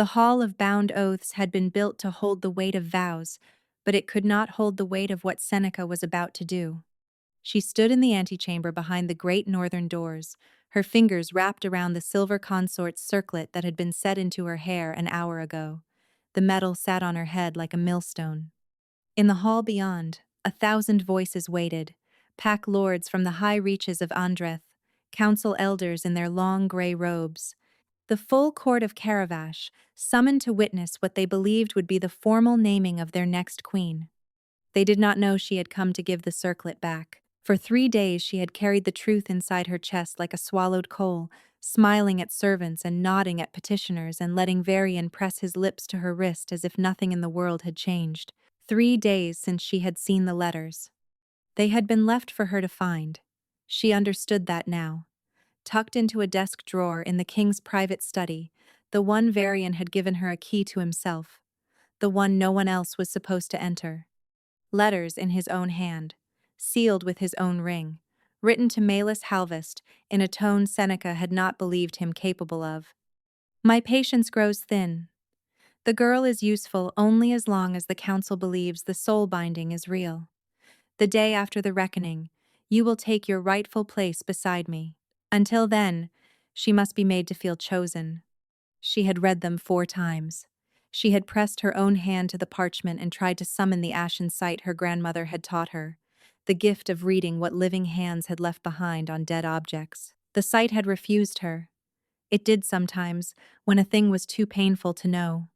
The hall of bound oaths had been built to hold the weight of vows, but it could not hold the weight of what Seneca was about to do. She stood in the antechamber behind the great northern doors, her fingers wrapped around the silver consort's circlet that had been set into her hair an hour ago. The metal sat on her head like a millstone. In the hall beyond, 1,000 voices waited, pack lords from the high reaches of Andreth, council elders in their long gray robes. The full court of Caravash, summoned to witness what they believed would be the formal naming of their next queen. They did not know she had come to give the circlet back. For 3 days she had carried the truth inside her chest like a swallowed coal, smiling at servants and nodding at petitioners and letting Varian press his lips to her wrist as if nothing in the world had changed. 3 days since she had seen the letters. They had been left for her to find. She understood that now. Tucked into a desk drawer in the king's private study, the one Varian had given her a key to himself, the one no one else was supposed to enter. Letters in his own hand, sealed with his own ring, written to Malus Halvest in a tone Seneca had not believed him capable of. My patience grows thin. The girl is useful only as long as the council believes the soul binding is real. The day after the reckoning, you will take your rightful place beside me. Until then, she must be made to feel chosen. She had read them 4 times. She had pressed her own hand to the parchment and tried to summon the ashen sight her grandmother had taught her, the gift of reading what living hands had left behind on dead objects. The sight had refused her. It did sometimes, when a thing was too painful to know.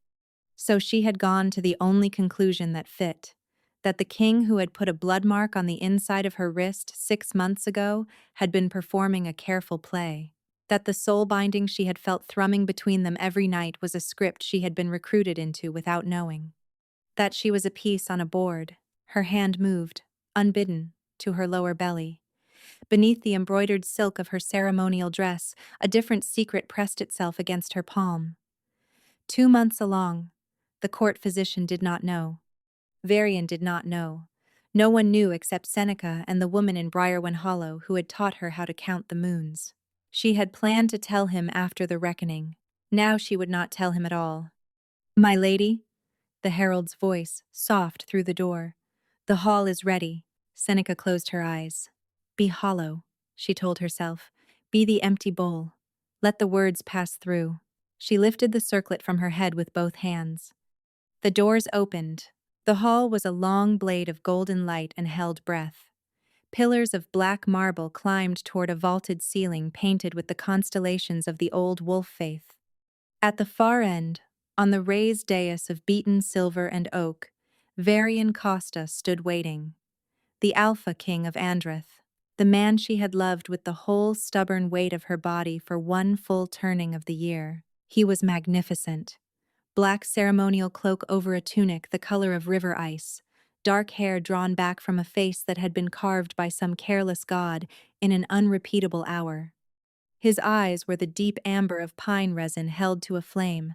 So she had gone to the only conclusion that fit, that the king who had put a blood mark on the inside of her wrist 6 months ago had been performing a careful play, that the soul binding she had felt thrumming between them every night was a script she had been recruited into without knowing, that she was a piece on a board. Her hand moved, unbidden, to her lower belly. Beneath the embroidered silk of her ceremonial dress, a different secret pressed itself against her palm. 2 months along, the court physician did not know. Varian did not know. No one knew except Seneca and the woman in Briarwen Hollow who had taught her how to count the moons. She had planned to tell him after the reckoning. Now she would not tell him at all. My lady? The herald's voice, soft through the door. The hall is ready. Seneca closed her eyes. Be hollow, she told herself. Be the empty bowl. Let the words pass through. She lifted the circlet from her head with both hands. The doors opened. The hall was a long blade of golden light and held breath. Pillars of black marble climbed toward a vaulted ceiling painted with the constellations of the old wolf faith. At the far end, on the raised dais of beaten silver and oak, Varian Costa stood waiting. The Alpha King of Andreth, the man she had loved with the whole stubborn weight of her body for 1 full turning of the year. He was magnificent. Black ceremonial cloak over a tunic the color of river ice, dark hair drawn back from a face that had been carved by some careless god in an unrepeatable hour. His eyes were the deep amber of pine resin held to a flame,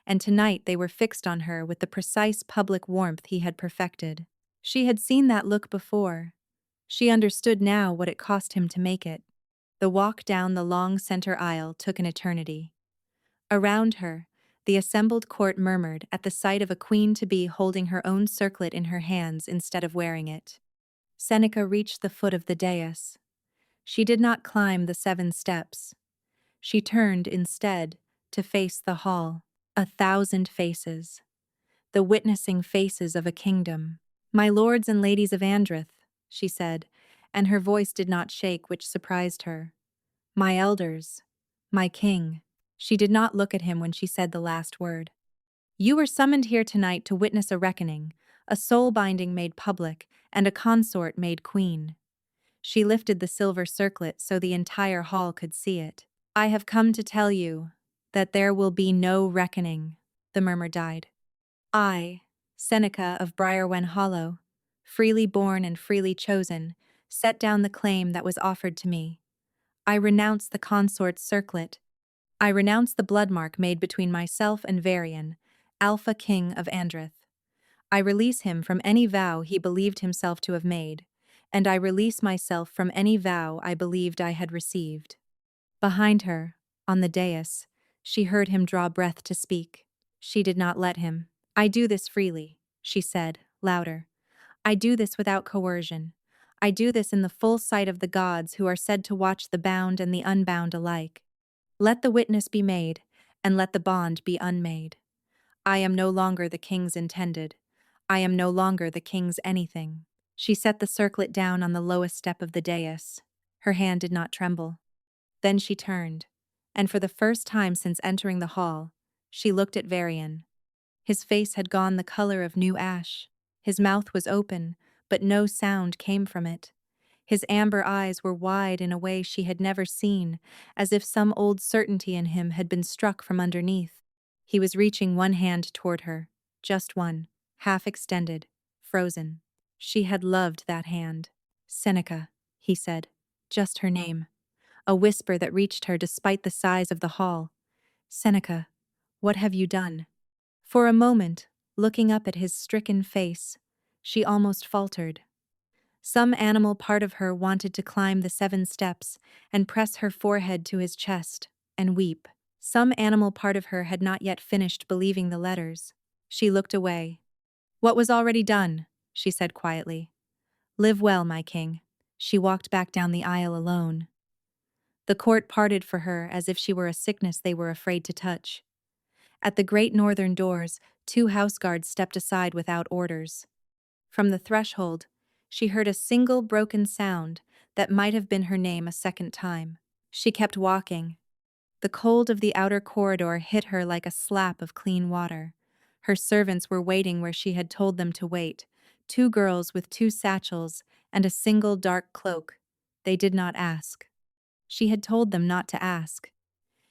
and tonight they were fixed on her with the precise public warmth he had perfected. She had seen that look before. She understood now what it cost him to make it. The walk down the long center aisle took an eternity. Around her, the assembled court murmured at the sight of a queen-to-be holding her own circlet in her hands instead of wearing it. Seneca reached the foot of the dais. She did not climb the 7 steps. She turned, instead, to face the hall. 1,000 faces. The witnessing faces of a kingdom. My lords and ladies of Andreth, she said, and her voice did not shake, which surprised her. My elders. My king. She did not look at him when she said the last word. You were summoned here tonight to witness a reckoning, a soul binding made public, and a consort made queen. She lifted the silver circlet so the entire hall could see it. I have come to tell you that there will be no reckoning, the murmur died. I, Seneca of Briarwen Hollow, freely born and freely chosen, set down the claim that was offered to me. I renounce the consort's circlet. I renounce the blood mark made between myself and Varian, Alpha King of Andreth. I release him from any vow he believed himself to have made, and I release myself from any vow I believed I had received. Behind her, on the dais, she heard him draw breath to speak. She did not let him. I do this freely, she said, louder. I do this without coercion. I do this in the full sight of the gods who are said to watch the bound and the unbound alike. Let the witness be made, and let the bond be unmade. I am no longer the king's intended. I am no longer the king's anything. She set the circlet down on the lowest step of the dais. Her hand did not tremble. Then she turned, and for the first time since entering the hall, she looked at Varian. His face had gone the color of new ash. His mouth was open, but no sound came from it. His amber eyes were wide in a way she had never seen, as if some old certainty in him had been struck from underneath. He was reaching one hand toward her, just one, half extended, frozen. She had loved that hand. Seneca, he said, just her name. A whisper that reached her despite the size of the hall. Seneca, what have you done? For a moment, looking up at his stricken face, she almost faltered. Some animal part of her wanted to climb the 7 steps and press her forehead to his chest and weep. Some animal part of her had not yet finished believing the letters. She looked away. What was already done, she said quietly. Live well, my king. She walked back down the aisle alone. The court parted for her as if she were a sickness they were afraid to touch. At the great northern doors, 2 house guards stepped aside without orders. From the threshold, she heard a single broken sound that might have been her name a second time. She kept walking. The cold of the outer corridor hit her like a slap of clean water. Her servants were waiting where she had told them to wait, 2 girls with 2 satchels and a single dark cloak. They did not ask. She had told them not to ask.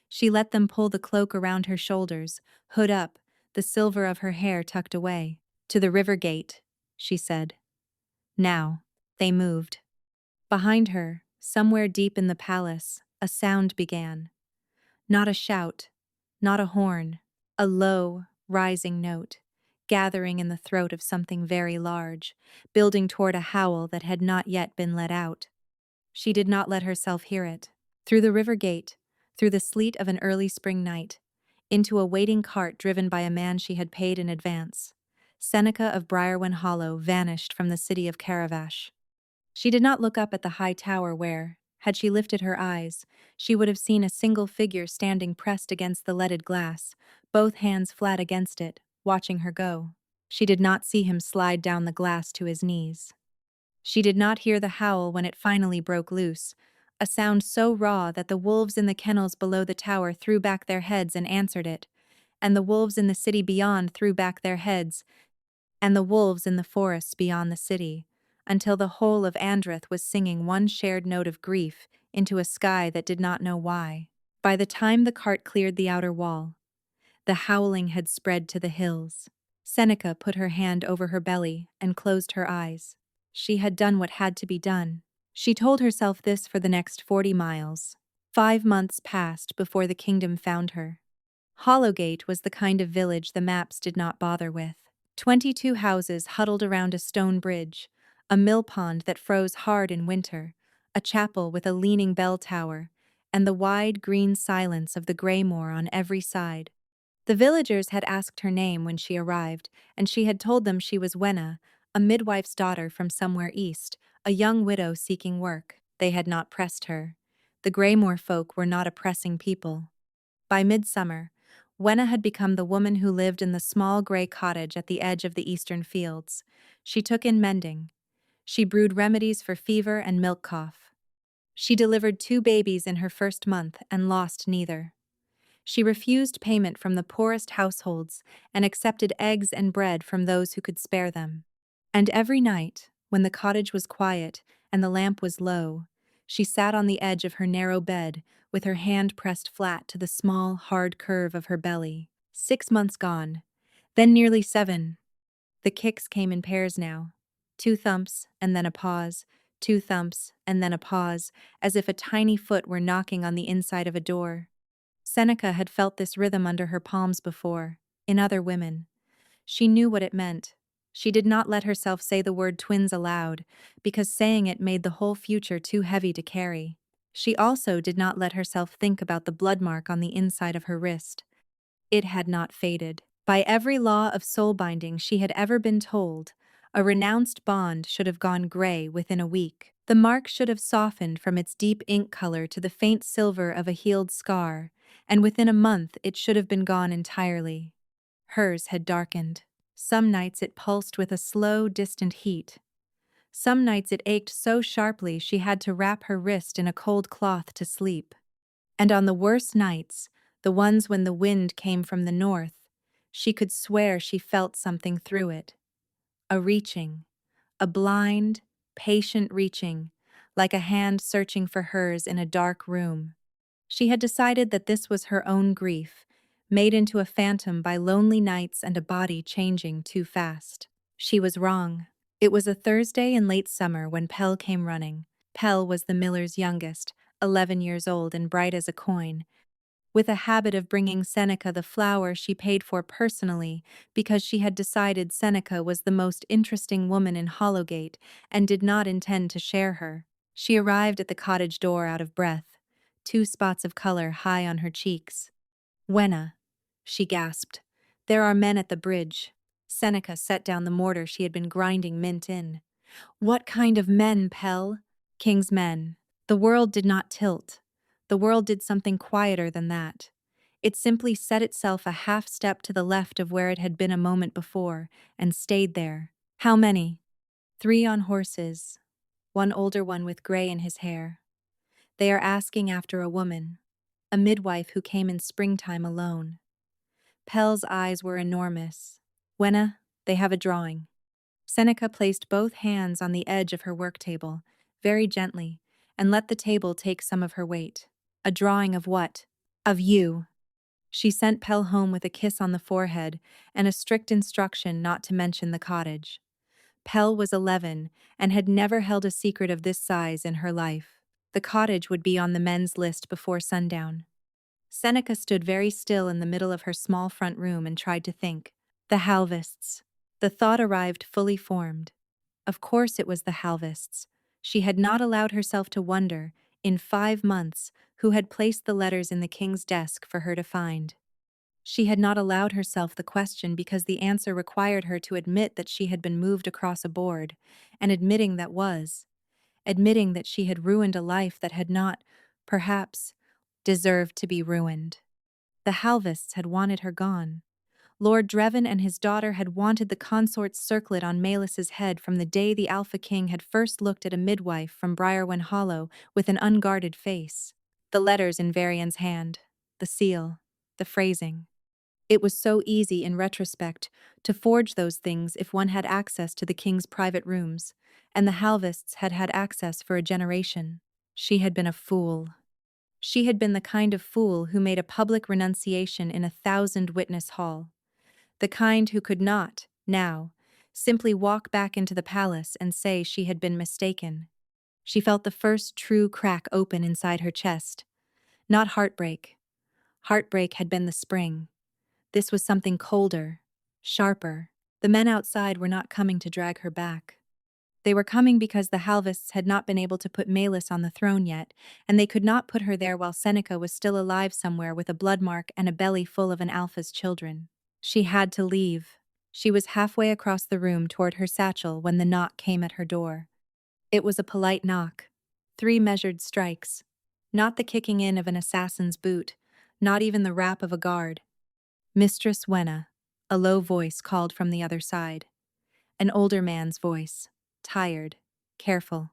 She let them pull the cloak around her shoulders, hood up, the silver of her hair tucked away. To the river gate, she said. Now, they moved. Behind her, somewhere deep in the palace, a sound began. Not a shout, not a horn, a low, rising note, gathering in the throat of something very large, building toward a howl that had not yet been let out. She did not let herself hear it. Through the river gate, through the sleet of an early spring night, into a waiting cart driven by a man she had paid in advance, Seneca of Briarwen Hollow vanished from the city of Caravash. She did not look up at the high tower where, had she lifted her eyes, she would have seen a single figure standing pressed against the leaded glass, both hands flat against it, watching her go. She did not see him slide down the glass to his knees. She did not hear the howl when it finally broke loose, a sound so raw that the wolves in the kennels below the tower threw back their heads and answered it, and the wolves in the city beyond threw back their heads, and the wolves in the forests beyond the city, until the whole of Andreth was singing one shared note of grief into a sky that did not know why. By the time the cart cleared the outer wall, the howling had spread to the hills. Seneca put her hand over her belly and closed her eyes. She had done what had to be done. She told herself this for the next 40 miles. 5 months passed before the kingdom found her. Hollowgate was the kind of village the maps did not bother with. 22 houses huddled around a stone bridge, a mill pond that froze hard in winter, a chapel with a leaning bell tower, and the wide green silence of the grey moor on every side. The villagers had asked her name when she arrived, and she had told them she was Wenna, a midwife's daughter from somewhere east, a young widow seeking work. They had not pressed her. The Greymoor folk were not a pressing people. By midsummer, Wenna had become the woman who lived in the small grey cottage at the edge of the eastern fields. She took in mending. She brewed remedies for fever and milk cough. She delivered 2 babies in her first month and lost neither. She refused payment from the poorest households and accepted eggs and bread from those who could spare them. And every night, when the cottage was quiet and the lamp was low, she sat on the edge of her narrow bed with her hand pressed flat to the small, hard curve of her belly. 6 months gone, then nearly 7. The kicks came in pairs now. 2 thumps and then a pause, 2 thumps and then a pause, as if a tiny foot were knocking on the inside of a door. Seneca had felt this rhythm under her palms before, in other women. She knew what it meant. She did not let herself say the word twins aloud, because saying it made the whole future too heavy to carry. She also did not let herself think about the blood mark on the inside of her wrist. It had not faded. By every law of soul-binding she had ever been told, a renounced bond should have gone gray within a week. The mark should have softened from its deep ink color to the faint silver of a healed scar, and within a month it should have been gone entirely. Hers had darkened. Some nights it pulsed with a slow, distant heat. Some nights it ached so sharply she had to wrap her wrist in a cold cloth to sleep. And on the worst nights, the ones when the wind came from the north, she could swear she felt something through it. A reaching. A blind, patient reaching, like a hand searching for hers in a dark room. She had decided that this was her own grief, made into a phantom by lonely nights and a body changing too fast. She was wrong. It was a Thursday in late summer when Pell came running. Pell was the miller's youngest, 11 years old and bright as a coin, with a habit of bringing Seneca the flower she paid for personally because she had decided Seneca was the most interesting woman in Hollowgate and did not intend to share her. She arrived at the cottage door out of breath, 2 spots of color high on her cheeks. "Wenna," she gasped. "There are men at the bridge." Seneca set down the mortar she had been grinding mint in. "What kind of men, Pell?" "King's men." The world did not tilt. The world did something quieter than that. It simply set itself a half step to the left of where it had been a moment before, and stayed there. "How many?" "3 on horses. 1 older one with gray in his hair. They are asking after a woman, a midwife who came in springtime alone." Pell's eyes were enormous. "Wenna, they have a drawing." Seneca placed both hands on the edge of her work table, very gently, and let the table take some of her weight. "A drawing of what?" "Of you." She sent Pell home with a kiss on the forehead and a strict instruction not to mention the cottage. Pell was 11 and had never held a secret of this size in her life. The cottage would be on the men's list before sundown. Seneca stood very still in the middle of her small front room and tried to think. The Halvists. The thought arrived fully formed. Of course it was the Halvists. She had not allowed herself to wonder, in 5 months, who had placed the letters in the king's desk for her to find. She had not allowed herself the question because the answer required her to admit that she had been moved across a board, and admitting that she had ruined a life that had not, perhaps, deserved to be ruined. The Halvists had wanted her gone. Lord Dreven and his daughter had wanted the consort's circlet on Melis's head from the day the Alpha King had first looked at a midwife from Briarwen Hollow with an unguarded face. The letters in Varian's hand, the seal, the phrasing. It was so easy in retrospect to forge those things if one had access to the king's private rooms, and the Halvists had had access for a generation. She had been a fool. She had been the kind of fool who made a public renunciation in a 1,000-witness hall. The kind who could not, now, simply walk back into the palace and say she had been mistaken. She felt the first true crack open inside her chest. Not heartbreak. Heartbreak had been the spring. This was something colder, sharper. The men outside were not coming to drag her back. They were coming because the Halvists had not been able to put Melis on the throne yet, and they could not put her there while Seneca was still alive somewhere with a blood mark and a belly full of an Alpha's children. She had to leave. She was halfway across the room toward her satchel when the knock came at her door. It was a polite knock. 3 measured strikes. Not the kicking in of an assassin's boot, not even the rap of a guard. "Mistress Wenna," a low voice called from the other side. An older man's voice, tired, careful.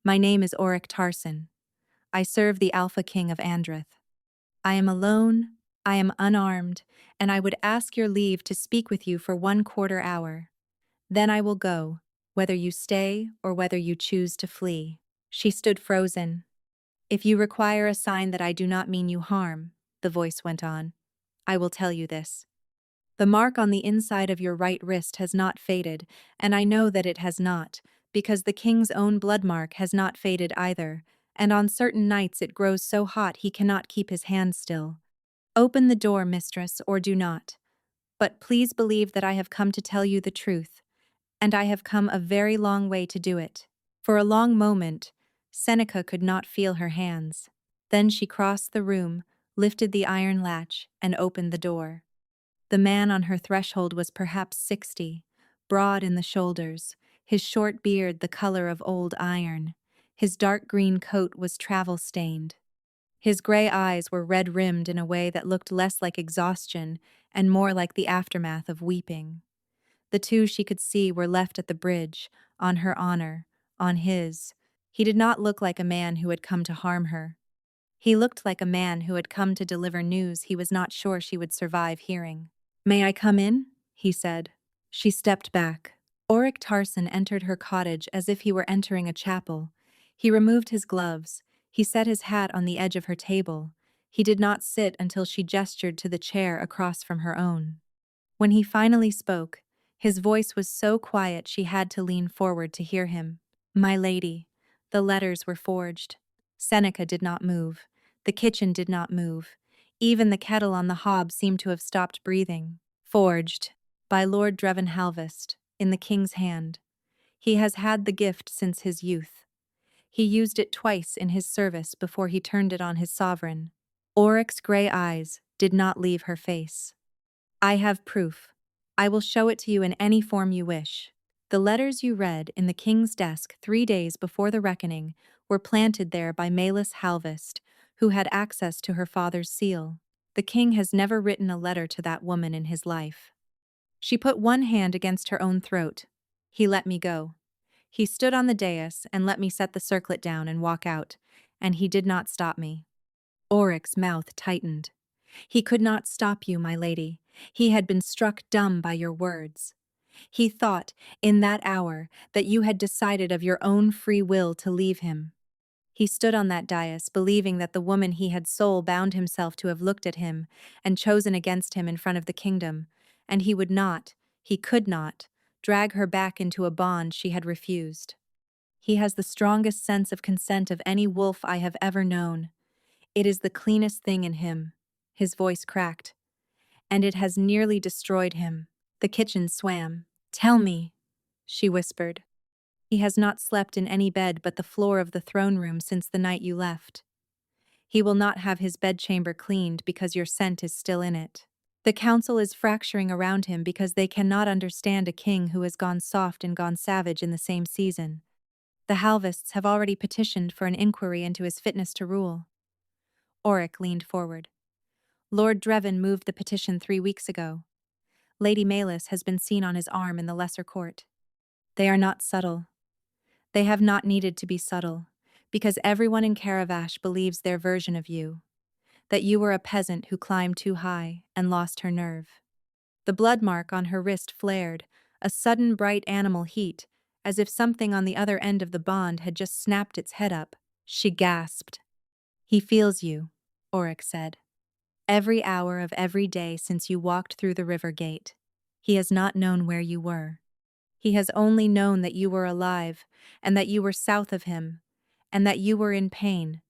"My name is Oric Tarson. I serve the Alpha King of Andrith. I am alone, I am unarmed, and I would ask your leave to speak with you for 1/4 hour. Then I will go, whether you stay or whether you choose to flee." She stood frozen. "If you require a sign that I do not mean you harm," the voice went on, "I will tell you this. The mark on the inside of your right wrist has not faded, and I know that it has not, because the king's own blood mark has not faded either, and on certain nights it grows so hot he cannot keep his hand still. Open the door, mistress, or do not. But please believe that I have come to tell you the truth, and I have come a very long way to do it." For a long moment, Seneca could not feel her hands. Then she crossed the room, lifted the iron latch, and opened the door. The man on her threshold was perhaps 60, broad in the shoulders, his short beard the color of old iron. His dark green coat was travel-stained. His gray eyes were red-rimmed in a way that looked less like exhaustion and more like the aftermath of weeping. The two she could see were left at the bridge, on her honor, on his. He did not look like a man who had come to harm her. He looked like a man who had come to deliver news he was not sure she would survive hearing. "May I come in?" he said. She stepped back. Oric Tarson entered her cottage as if he were entering a chapel. He removed his gloves. He set his hat on the edge of her table. He did not sit until she gestured to the chair across from her own. When he finally spoke, his voice was so quiet she had to lean forward to hear him. "My lady." The letters were forged. Seneca did not move. The kitchen did not move. Even the kettle on the hob seemed to have stopped breathing. "Forged. By Lord Dreven Halvest, in the king's hand. He has had the gift since his youth. He used it twice in his service before he turned it on his sovereign." Oric's gray eyes did not leave her face. "I have proof. I will show it to you in any form you wish. The letters you read in the king's desk 3 days before the reckoning were planted there by Malus Halvest, who had access to her father's seal. The king has never written a letter to that woman in his life." She put one hand against her own throat. "He let me go. He stood on the dais and let me set the circlet down and walk out, and he did not stop me." Oric's mouth tightened. "He could not stop you, my lady. He had been struck dumb by your words. He thought, in that hour, that you had decided of your own free will to leave him. He stood on that dais, believing that the woman he had soul-bound himself to have looked at him and chosen against him in front of the kingdom, and he would not, he could not, drag her back into a bond she had refused. He has the strongest sense of consent of any wolf I have ever known. It is the cleanest thing in him." His voice cracked. "And it has nearly destroyed him." The kitchen swam. "Tell me," she whispered. "He has not slept in any bed but the floor of the throne room since the night you left. He will not have his bedchamber cleaned because your scent is still in it. The council is fracturing around him because they cannot understand a king who has gone soft and gone savage in the same season. The Halvests have already petitioned for an inquiry into his fitness to rule." Oric leaned forward. "Lord Dreven moved the petition 3 weeks ago. Lady Malus has been seen on his arm in the lesser court. They are not subtle. They have not needed to be subtle, because everyone in Caravash believes their version of you, that you were a peasant who climbed too high and lost her nerve." The blood mark on her wrist flared, a sudden bright animal heat, as if something on the other end of the bond had just snapped its head up. She gasped. "He feels you," Oric said. "Every hour of every day since you walked through the river gate. He has not known where you were. He has only known that you were alive, and that you were south of him, and that you were in pain.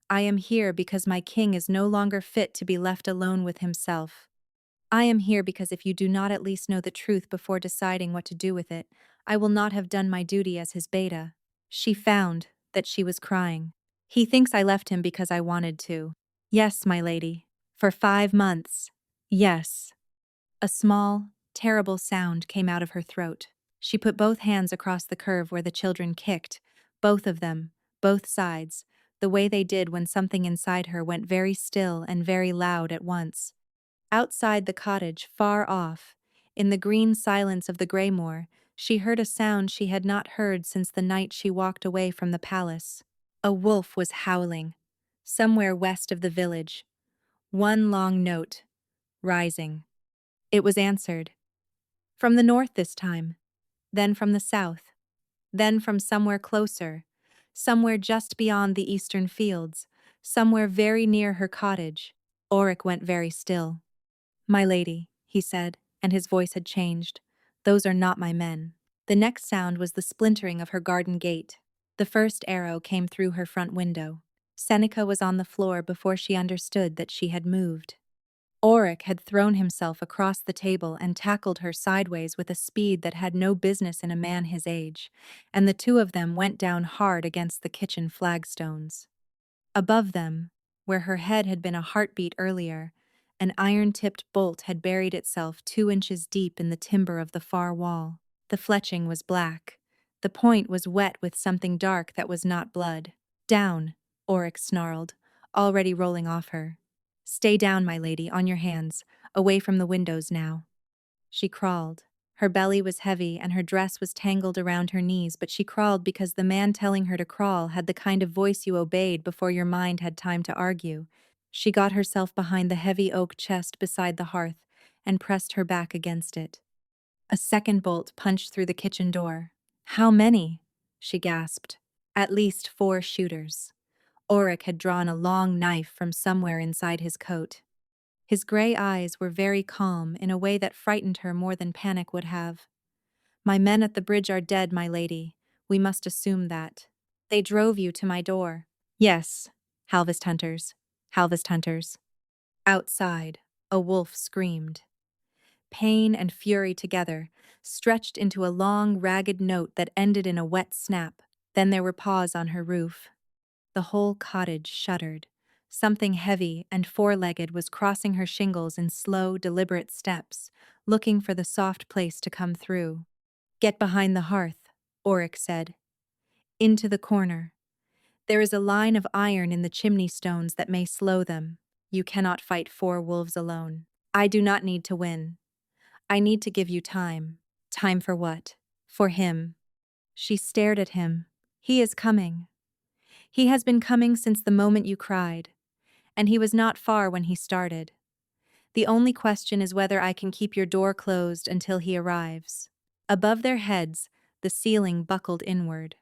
I am here because my king is no longer fit to be left alone with himself. I am here because if you do not at least know the truth before deciding what to do with it, I will not have done my duty as his beta." She found that she was crying. "He thinks I left him because I wanted to." "Yes, my lady. For 5 months. Yes." A small, terrible sound came out of her throat. She put both hands across the curve where the children kicked, both of them, both sides, the way they did when something inside her went very still and very loud at once. Outside the cottage, far off, in the green silence of the Greymoor, she heard a sound she had not heard since the night she walked away from the palace. A wolf was howling, somewhere west of the village. One long note, rising. It was answered. From the north this time, then from the south, then from somewhere closer, somewhere just beyond the eastern fields, somewhere very near her cottage. Oric went very still. "My lady," he said, and his voice had changed. "Those are not my men." The next sound was the splintering of her garden gate. The first arrow came through her front window. Seneca was on the floor before she understood that she had moved. Oric had thrown himself across the table and tackled her sideways with a speed that had no business in a man his age, and the two of them went down hard against the kitchen flagstones. Above them, where her head had been a heartbeat earlier, An iron-tipped bolt had buried itself 2 inches deep in the timber of the far wall. The fletching was black. The point was wet with something dark that was not blood. "Down," Oryx snarled, already rolling off her. "Stay down, my lady, on your hands, away from the windows now." She crawled. Her belly was heavy and her dress was tangled around her knees, but she crawled because the man telling her to crawl had the kind of voice you obeyed before your mind had time to argue. She got herself behind the heavy oak chest beside the hearth and pressed her back against it. A second bolt punched through the kitchen door. "How many?" she gasped. "At least 4 shooters." Oryx had drawn a long knife from somewhere inside his coat. His gray eyes were very calm in a way that frightened her more than panic would have. "My men at the bridge are dead, my lady. We must assume that. They drove you to my door." "Yes, Halvest hunters. Halvest hunters." Outside, a wolf screamed. Pain and fury together, stretched into a long, ragged note that ended in a wet snap. Then there were paws on her roof. The whole cottage shuddered. Something heavy and four-legged was crossing her shingles in slow, deliberate steps, looking for the soft place to come through. "Get behind the hearth," Oryx said. "Into the corner. There is a line of iron in the chimney stones that may slow them. You cannot fight 4 wolves alone. I do not need to win. I need to give you time." "Time for what?" "For him." She stared at him. "He is coming. He has been coming since the moment you cried. And he was not far when he started. The only question is whether I can keep your door closed until he arrives." Above their heads, the ceiling buckled inward.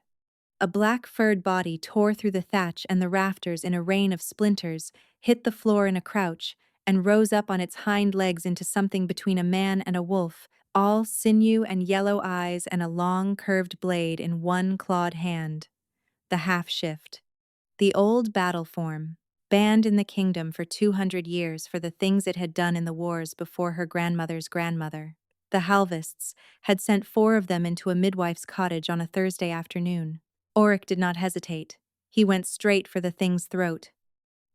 A black-furred body tore through the thatch and the rafters in a rain of splinters, hit the floor in a crouch, and rose up on its hind legs into something between a man and a wolf, all sinew and yellow eyes and a long, curved blade in one clawed hand. The half-shift. The old battle form, banned in the kingdom for 200 years for the things it had done in the wars before her grandmother's grandmother. The Halvests had sent 4 of them into a midwife's cottage on a Thursday afternoon. Oryx did not hesitate. He went straight for the thing's throat.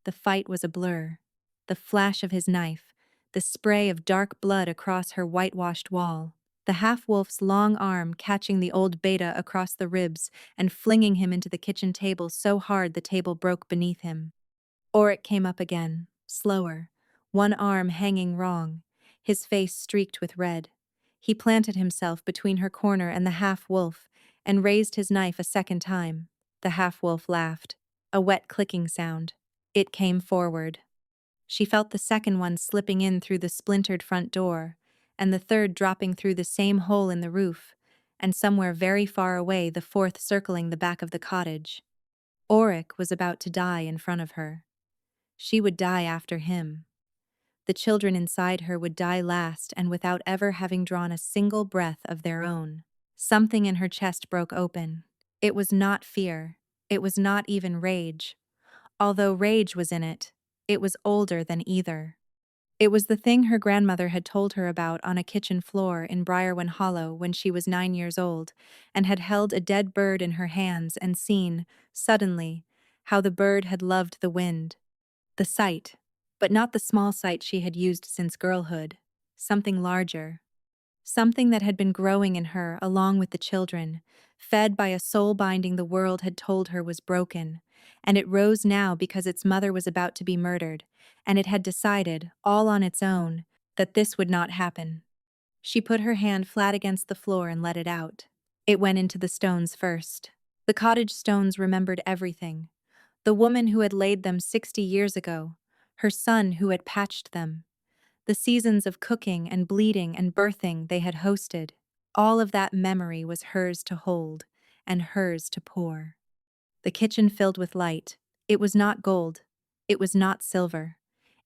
The fight was a blur. The flash of his knife, the spray of dark blood across her whitewashed wall, the half-wolf's long arm catching the old beta across the ribs and flinging him into the kitchen table so hard the table broke beneath him. Oryx came up again, slower, one arm hanging wrong, his face streaked with red. He planted himself between her corner and the half-wolf and raised his knife a second time. The half-wolf laughed. A wet clicking sound. It came forward. She felt the second one slipping in through the splintered front door, and the third dropping through the same hole in the roof, and somewhere very far away the fourth circling the back of the cottage. Oryx was about to die in front of her. She would die after him. The children inside her would die last and without ever having drawn a single breath of their own. Something in her chest broke open. It was not fear. It was not even rage. Although rage was in it, it was older than either. It was the thing her grandmother had told her about on a kitchen floor in Briarwen Hollow when she was 9 years old, and had held a dead bird in her hands and seen, suddenly, how the bird had loved the wind. The sight, but not the small sight she had used since girlhood. Something larger. Something that had been growing in her along with the children, fed by a soul binding the world had told her was broken, and it rose now because its mother was about to be murdered, and it had decided, all on its own, that this would not happen. She put her hand flat against the floor and let it out. It went into the stones first. The cottage stones remembered everything. The woman who had laid them 60 years ago, her son who had patched them, the seasons of cooking and bleeding and birthing they had hosted. All of that memory was hers to hold, and hers to pour. The kitchen filled with light. It was not gold. It was not silver.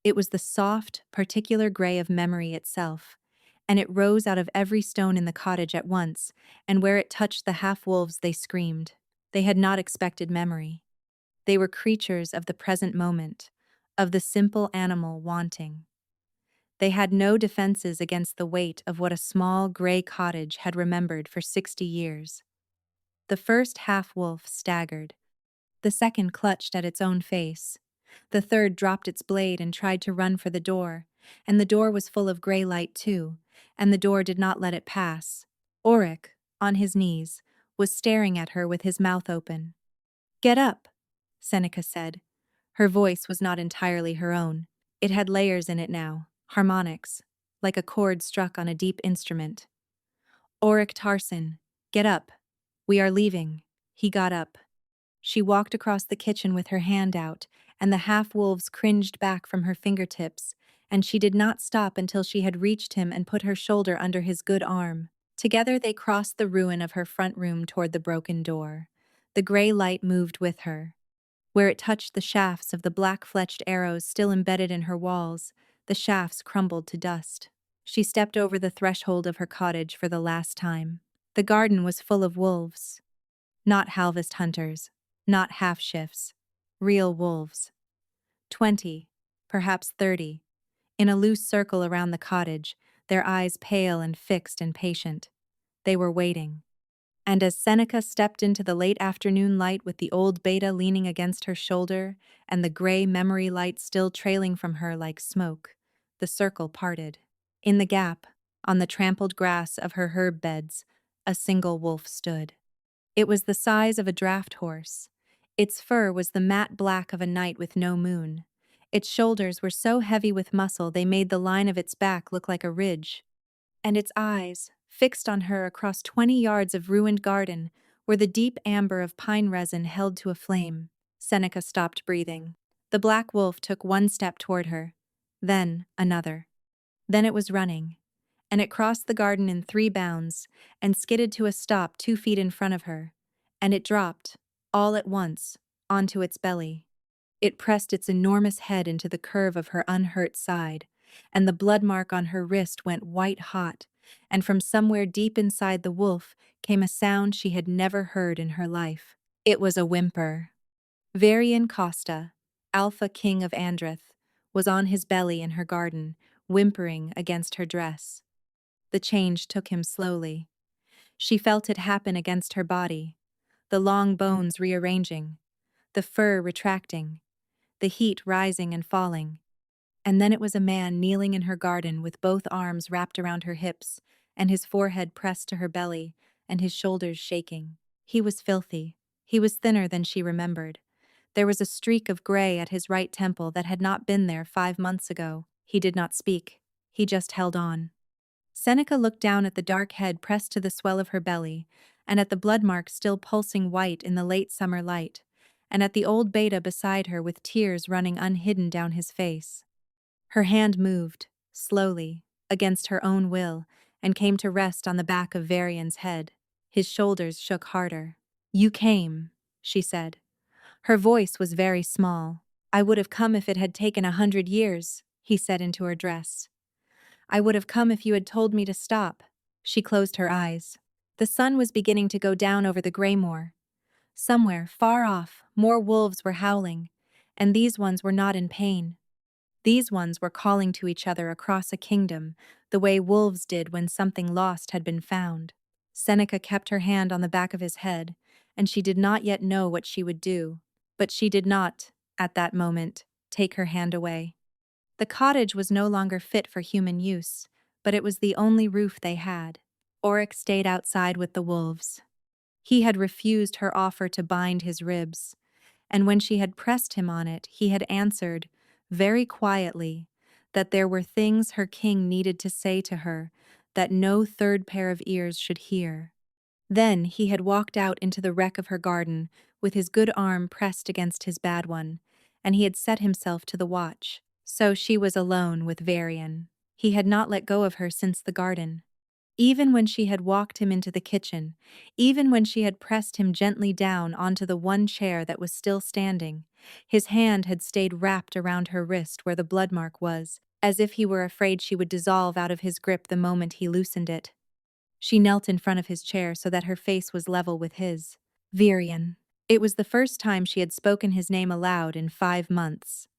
It was the soft, particular gray of memory itself, and it rose out of every stone in the cottage at once, and where it touched the half-wolves they screamed. They had not expected memory. They were creatures of the present moment, of the simple animal wanting. They had no defenses against the weight of what a small gray cottage had remembered for 60 years. The first half-wolf staggered. The second clutched at its own face. The third dropped its blade and tried to run for the door, and the door was full of gray light too, and the door did not let it pass. Auric, on his knees, was staring at her with his mouth open. "Get up," Seneca said. Her voice was not entirely her own. It had layers in it now, harmonics, like a chord struck on a deep instrument. "Auric Tarson, get up. We are leaving." He got up. She walked across the kitchen with her hand out, and the half-wolves cringed back from her fingertips, and she did not stop until she had reached him and put her shoulder under his good arm. Together they crossed the ruin of her front room toward the broken door. The gray light moved with her. Where it touched the shafts of the black-fletched arrows still embedded in her walls, the shafts crumbled to dust. She stepped over the threshold of her cottage for the last time. The garden was full of wolves. Not halvest hunters, not half-shifts. Real wolves. 20, perhaps 30, in a loose circle around the cottage, their eyes pale and fixed and patient. They were waiting. And as Seneca stepped into the late afternoon light with the old beta leaning against her shoulder and the gray memory light still trailing from her like smoke, the circle parted. In the gap, on the trampled grass of her herb beds, a single wolf stood. It was the size of a draft horse. Its fur was the matte black of a night with no moon. Its shoulders were so heavy with muscle they made the line of its back look like a ridge. And its eyes, fixed on her across 20 yards of ruined garden, were the deep amber of pine resin held to a flame. Seneca stopped breathing. The black wolf took one step toward her, then another. Then it was running, and it crossed the garden in 3 bounds and skidded to a stop 2 feet in front of her, and it dropped, all at once, onto its belly. It pressed its enormous head into the curve of her unhurt side, and the blood mark on her wrist went white hot, and from somewhere deep inside the wolf came a sound she had never heard in her life. It was a whimper. Varian Costa, Alpha King of Andreth, was on his belly in her garden, whimpering against her dress. The change took him slowly. She felt it happen against her body, the long bones rearranging, the fur retracting, the heat rising and falling. And then it was a man kneeling in her garden with both arms wrapped around her hips, and his forehead pressed to her belly, and his shoulders shaking. He was filthy. He was thinner than she remembered. There was a streak of gray at his right temple that had not been there 5 months ago. He did not speak. He just held on. Seneca looked down at the dark head pressed to the swell of her belly, and at the blood mark still pulsing white in the late summer light, and at the old beta beside her with tears running unhidden down his face. Her hand moved, slowly, against her own will, and came to rest on the back of Varian's head. His shoulders shook harder. "You came," she said. Her voice was very small. "I would have come if it had taken 100 years, he said into her dress. "I would have come if you had told me to stop." She closed her eyes. The sun was beginning to go down over the gray moor. Somewhere, far off, more wolves were howling, and these ones were not in pain. These ones were calling to each other across a kingdom, the way wolves did when something lost had been found. Seneca kept her hand on the back of his head, and she did not yet know what she would do. But she did not, at that moment, take her hand away. The cottage was no longer fit for human use, but it was the only roof they had. Auric stayed outside with the wolves. He had refused her offer to bind his ribs, and when she had pressed him on it, he had answered, very quietly, that there were things her king needed to say to her that no third pair of ears should hear. Then he had walked out into the wreck of her garden with his good arm pressed against his bad one, and he had set himself to the watch. So she was alone with Varian. He had not let go of her since the garden. Even when she had walked him into the kitchen, even when she had pressed him gently down onto the one chair that was still standing, his hand had stayed wrapped around her wrist where the blood mark was, as if he were afraid she would dissolve out of his grip the moment he loosened it. She knelt in front of his chair so that her face was level with his. Varian. It was the first time she had spoken his name aloud in 5 months.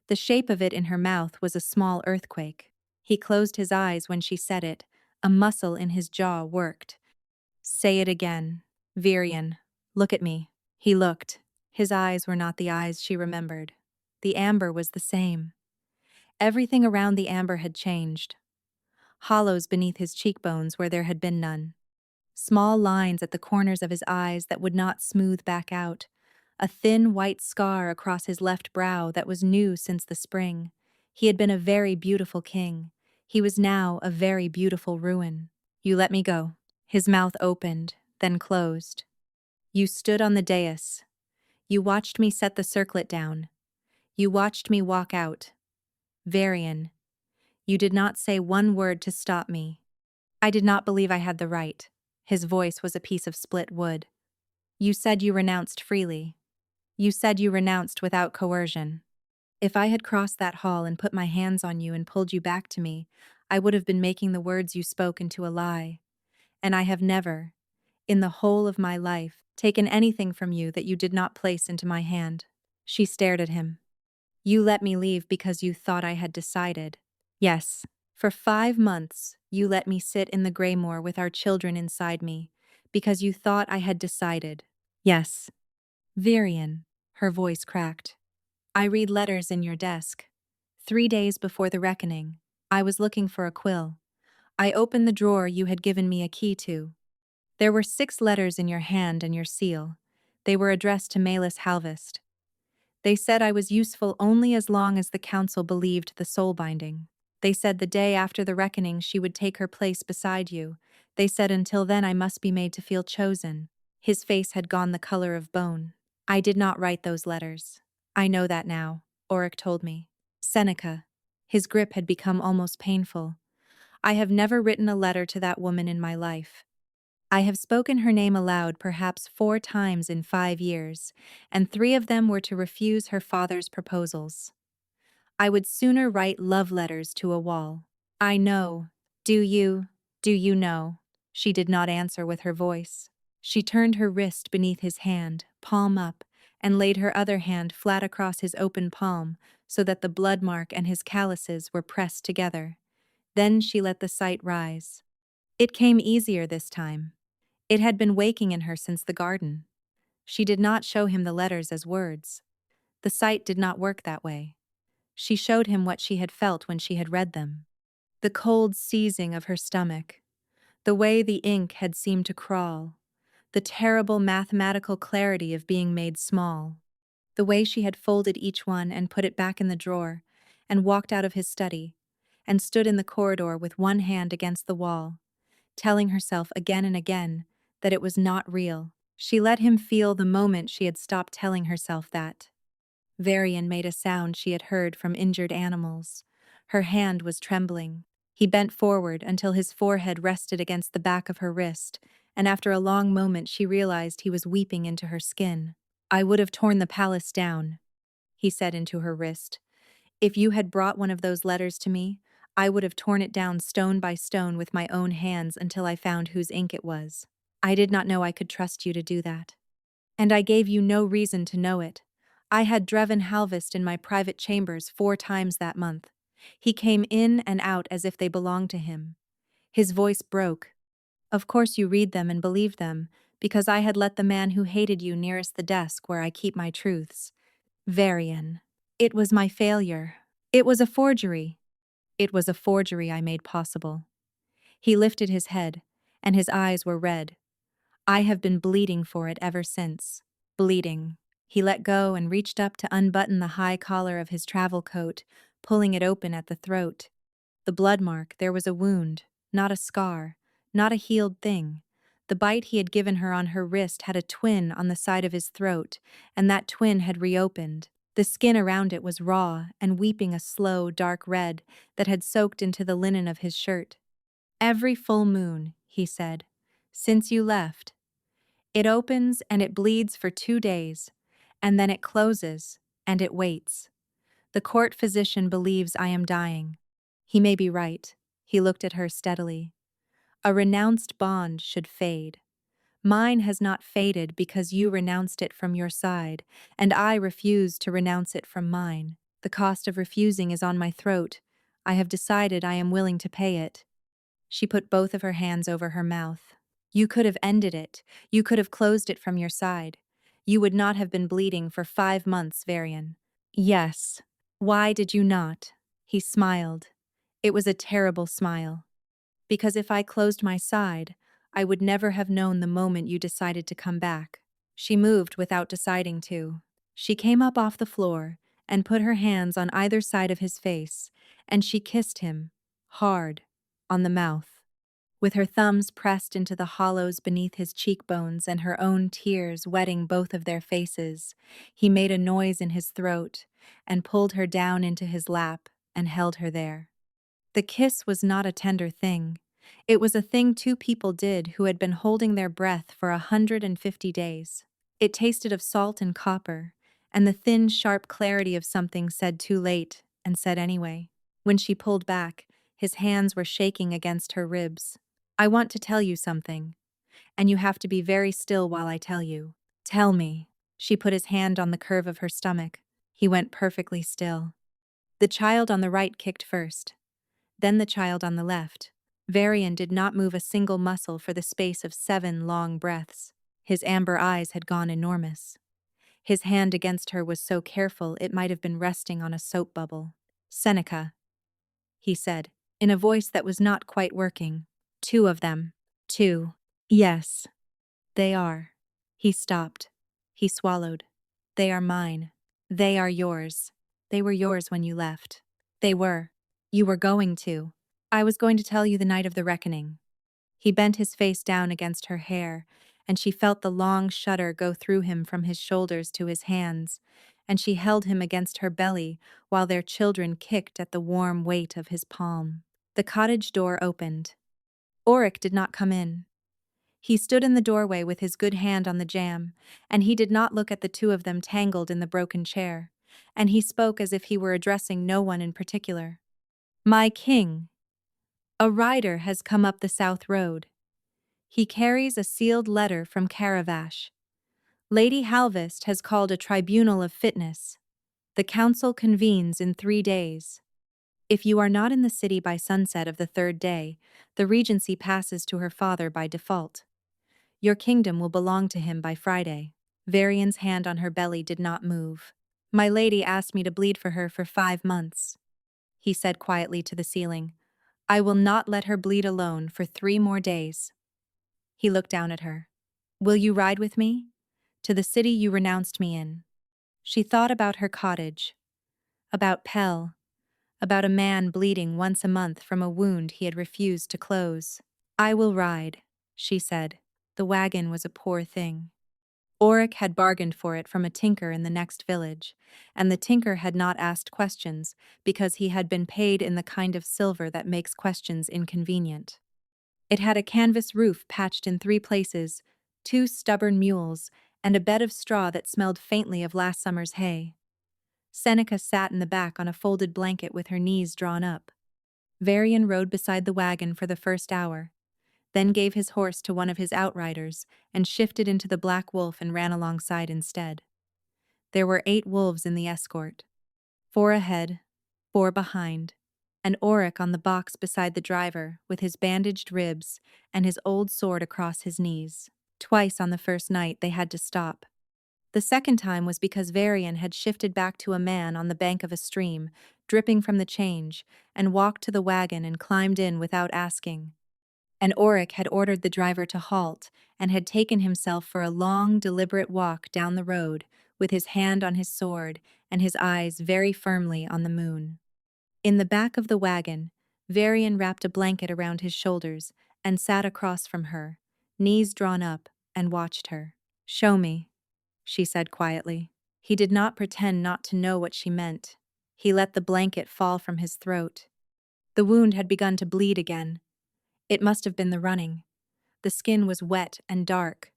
The shape of it in her mouth was a small earthquake. He closed his eyes when she said it. A muscle in his jaw worked. "Say it again. Varian, look at me." He looked. His eyes were not the eyes she remembered. The amber was the same. Everything around the amber had changed. Hollows beneath his cheekbones where there had been none. Small lines at the corners of his eyes that would not smooth back out. A thin white scar across his left brow that was new since the spring. He had been a very beautiful king. He was now a very beautiful ruin. You let me go. His mouth opened, then closed. You stood on the dais. You watched me set the circlet down. You watched me walk out. Varian, you did not say one word to stop me. I did not believe I had the right. His voice was a piece of split wood. You said you renounced freely. You said you renounced without coercion. If I had crossed that hall and put my hands on you and pulled you back to me, I would have been making the words you spoke into a lie. And I have never, in the whole of my life, taken anything from you that you did not place into my hand. She stared at him. You let me leave because you thought I had decided. Yes, for 5 months, you let me sit in the Greymoor with our children inside me, because you thought I had decided. Yes. Virian, her voice cracked. I read letters in your desk. 3 days before the reckoning, I was looking for a quill. I opened the drawer you had given me a key to. There were 6 letters in your hand and your seal. They were addressed to Malus Halvest. They said I was useful only as long as the council believed the soul binding. They said the day after the reckoning she would take her place beside you. They said until then I must be made to feel chosen. His face had gone the color of bone. I did not write those letters. I know that now, Auric told me. Seneca. His grip had become almost painful. I have never written a letter to that woman in my life. I have spoken her name aloud perhaps 4 times in 5 years, and 3 of them were to refuse her father's proposals. I would sooner write love letters to a wall. I know. Do you know? She did not answer with her voice. She turned her wrist beneath his hand, palm up, and laid her other hand flat across his open palm so that the blood mark and his calluses were pressed together. Then she let the sight rise. It came easier this time. It had been waking in her since the garden. She did not show him the letters as words. The sight did not work that way. She showed him what she had felt when she had read them. The cold seizing of her stomach, the way the ink had seemed to crawl, the terrible mathematical clarity of being made small, the way she had folded each one and put it back in the drawer, and walked out of his study, and stood in the corridor with one hand against the wall, telling herself again and again that it was not real. She let him feel the moment she had stopped telling herself that. Varian made a sound she had heard from injured animals. Her hand was trembling. He bent forward until his forehead rested against the back of her wrist, and after a long moment she realized he was weeping into her skin. I would have torn the palace down, he said into her wrist. If you had brought one of those letters to me, I would have torn it down stone by stone with my own hands until I found whose ink it was. I did not know I could trust you to do that. And I gave you no reason to know it. I had Dreven Halvest in my private chambers 4 times that month. He came in and out as if they belonged to him. His voice broke. Of course you read them and believe them, because I had let the man who hated you nearest the desk where I keep my truths. Varian. It was my failure. It was a forgery. It was a forgery I made possible. He lifted his head, and his eyes were red. I have been bleeding for it ever since. Bleeding. He let go and reached up to unbutton the high collar of his travel coat, pulling it open at the throat. The blood mark, there was a wound, not a scar, not a healed thing. The bite he had given her on her wrist had a twin on the side of his throat, and that twin had reopened. The skin around it was raw and weeping a slow, dark red that had soaked into the linen of his shirt. Every full moon, he said, since you left. It opens and it bleeds for 2 days, and then it closes, and it waits. The court physician believes I am dying. He may be right. He looked at her steadily. A renounced bond should fade. Mine has not faded because you renounced it from your side, and I refuse to renounce it from mine. The cost of refusing is on my throat. I have decided I am willing to pay it. She put both of her hands over her mouth. You could have ended it. You could have closed it from your side. You would not have been bleeding for 5 months, Varian. Yes. Why did you not? He smiled. It was a terrible smile. Because if I closed my side, I would never have known the moment you decided to come back. She moved without deciding to. She came up off the floor and put her hands on either side of his face, and she kissed him, hard, on the mouth. With her thumbs pressed into the hollows beneath his cheekbones and her own tears wetting both of their faces, he made a noise in his throat and pulled her down into his lap and held her there. The kiss was not a tender thing. It was a thing two people did who had been holding their breath for 150 days. It tasted of salt and copper, and the thin, sharp clarity of something said too late and said anyway. When she pulled back, his hands were shaking against her ribs. I want to tell you something, and you have to be very still while I tell you. Tell me. She put his hand on the curve of her stomach. He went perfectly still. The child on the right kicked first, then the child on the left. Varian did not move a single muscle for the space of 7 long breaths. His amber eyes had gone enormous. His hand against her was so careful it might have been resting on a soap bubble. Seneca, he said, in a voice that was not quite working. 2 of them. 2. Yes. They are. He stopped. He swallowed. They are mine. They are yours. They were yours when you left. They were. You were going to. I was going to tell you the night of the reckoning. He bent his face down against her hair, and she felt the long shudder go through him from his shoulders to his hands, and she held him against her belly while their children kicked at the warm weight of his palm. The cottage door opened. Auric did not come in. He stood in the doorway with his good hand on the jamb, and he did not look at the two of them tangled in the broken chair, and he spoke as if he were addressing no one in particular. My king, a rider has come up the south road. He carries a sealed letter from Caravash. Lady Halvest has called a tribunal of fitness. The council convenes in 3 days. If you are not in the city by sunset of the 3rd day, the regency passes to her father by default. Your kingdom will belong to him by Friday. Varian's hand on her belly did not move. My lady asked me to bleed for her for 5 months. He said quietly to the ceiling. I will not let her bleed alone for 3 more days. He looked down at her. Will you ride with me? To the city you renounced me in. She thought about her cottage, about Pell, about a man bleeding once a month from a wound he had refused to close. I will ride, she said. The wagon was a poor thing. Auric had bargained for it from a tinker in the next village, and the tinker had not asked questions because he had been paid in the kind of silver that makes questions inconvenient. It had a canvas roof patched in 3 places, 2 stubborn mules, and a bed of straw that smelled faintly of last summer's hay. Seneca sat in the back on a folded blanket with her knees drawn up. Varian rode beside the wagon for the first hour, then gave his horse to one of his outriders and shifted into the Black Wolf and ran alongside instead. There were 8 wolves in the escort. 4 ahead, 4 behind, and Auric on the box beside the driver with his bandaged ribs and his old sword across his knees. Twice on the first night they had to stop. The second time was because Varian had shifted back to a man on the bank of a stream, dripping from the change, and walked to the wagon and climbed in without asking. And Auric had ordered the driver to halt and had taken himself for a long, deliberate walk down the road with his hand on his sword and his eyes very firmly on the moon. In the back of the wagon, Varian wrapped a blanket around his shoulders and sat across from her, knees drawn up, and watched her. Show me, she said quietly. He did not pretend not to know what she meant. He let the blanket fall from his throat. The wound had begun to bleed again. It must have been the running. The skin was wet and dark.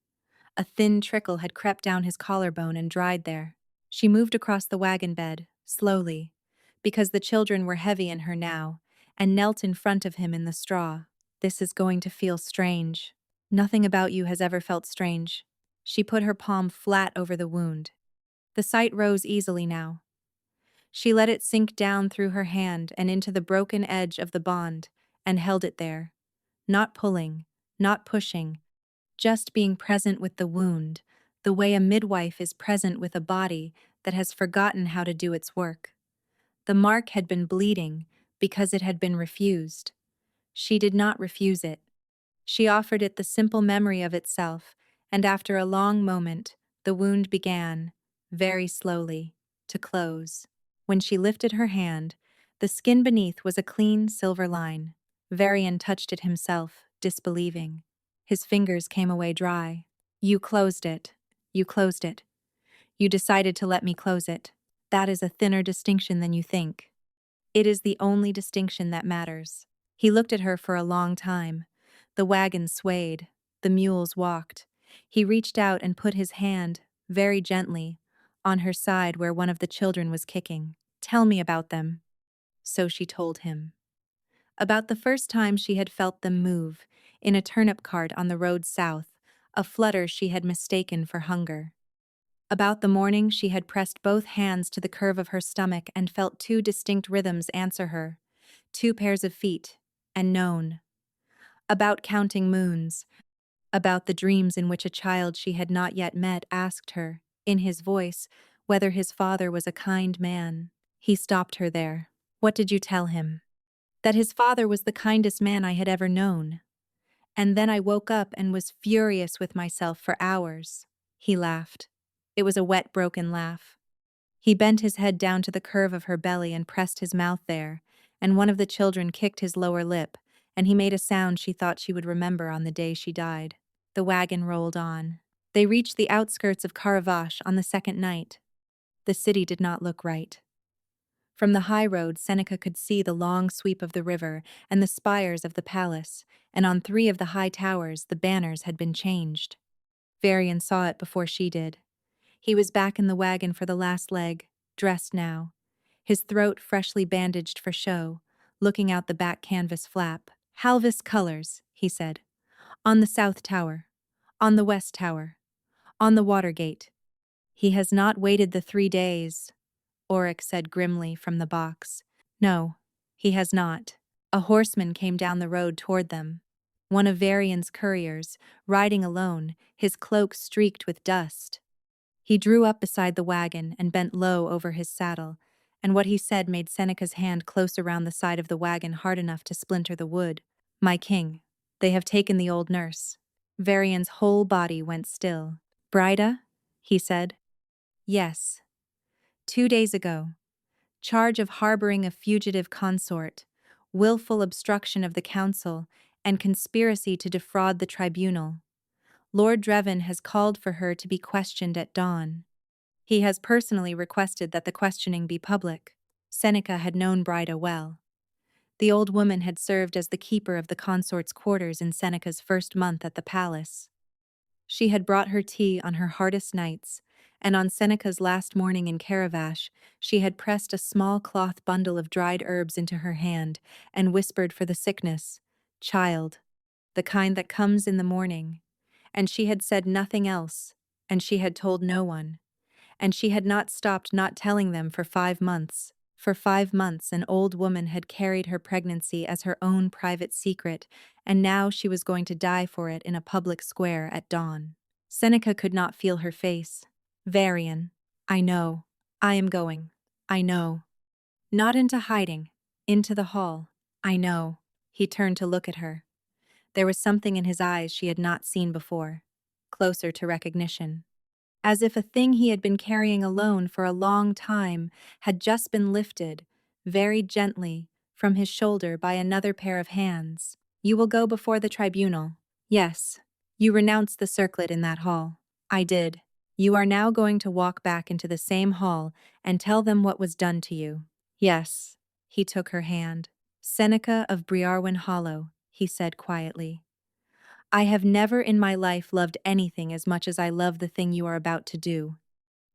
A thin trickle had crept down his collarbone and dried there. She moved across the wagon bed, slowly, because the children were heavy in her now, and knelt in front of him in the straw. This is going to feel strange. Nothing about you has ever felt strange. She put her palm flat over the wound. The sight rose easily now. She let it sink down through her hand and into the broken edge of the bond, and held it there. Not pulling, not pushing, just being present with the wound, the way a midwife is present with a body that has forgotten how to do its work. The mark had been bleeding because it had been refused. She did not refuse it. She offered it the simple memory of itself, and after a long moment, the wound began, very slowly, to close. When she lifted her hand, the skin beneath was a clean silver line. Varian touched it himself, disbelieving. His fingers came away dry. You closed it. You closed it. You decided to let me close it. That is a thinner distinction than you think. It is the only distinction that matters. He looked at her for a long time. The wagon swayed. The mules walked. He reached out and put his hand, very gently, on her side where one of the children was kicking. Tell me about them. So she told him. About the first time she had felt them move, in a turnip cart on the road south, a flutter she had mistaken for hunger. About the morning she had pressed both hands to the curve of her stomach and felt two distinct rhythms answer her, two pairs of feet, and known. About counting moons, about the dreams in which a child she had not yet met asked her, in his voice, whether his father was a kind man. He stopped her there. What did you tell him? That his father was the kindest man I had ever known. And then I woke up and was furious with myself for hours. He laughed. It was a wet, broken laugh. He bent his head down to the curve of her belly and pressed his mouth there, and one of the children kicked his lower lip, and he made a sound she thought she would remember on the day she died. The wagon rolled on. They reached the outskirts of Karavash on the second night. The city did not look right. From the high road, Seneca could see the long sweep of the river and the spires of the palace, and on 3 of the high towers the banners had been changed. Varian saw it before she did. He was back in the wagon for the last leg, dressed now, his throat freshly bandaged for show, looking out the back canvas flap. Halvis colors, he said. On the south tower. On the west tower. On the water gate. He has not waited the 3 days, Oryx said grimly from the box. No, he has not. A horseman came down the road toward them. One of Varian's couriers, riding alone, his cloak streaked with dust. He drew up beside the wagon and bent low over his saddle, and what he said made Seneca's hand close around the side of the wagon hard enough to splinter the wood. My king, they have taken the old nurse. Varian's whole body went still. Brida? He said. Yes. 2 days ago. Charge of harboring a fugitive consort, willful obstruction of the council, and conspiracy to defraud the tribunal. Lord Dreven has called for her to be questioned at dawn. He has personally requested that the questioning be public. Seneca had known Brida well. The old woman had served as the keeper of the consort's quarters in Seneca's first month at the palace. She had brought her tea on her hardest nights, and on Seneca's last morning in Karavash, she had pressed a small cloth bundle of dried herbs into her hand and whispered for the sickness, "Child, the kind that comes in the morning." And she had said nothing else, and she had told no one. And she had not stopped not telling them for 5 months. For 5 months, an old woman had carried her pregnancy as her own private secret, and now she was going to die for it in a public square at dawn. Seneca could not feel her face. Varian, I know. I am going. I know. Not into hiding. Into the hall. I know. He turned to look at her. There was something in his eyes she had not seen before. Closer to recognition. As if a thing he had been carrying alone for a long time had just been lifted, very gently, from his shoulder by another pair of hands. You will go before the tribunal. Yes. You renounced the circlet in that hall. I did. You are now going to walk back into the same hall and tell them what was done to you. Yes. He took her hand. Seneca of Briarwin Hollow, he said quietly. I have never in my life loved anything as much as I love the thing you are about to do.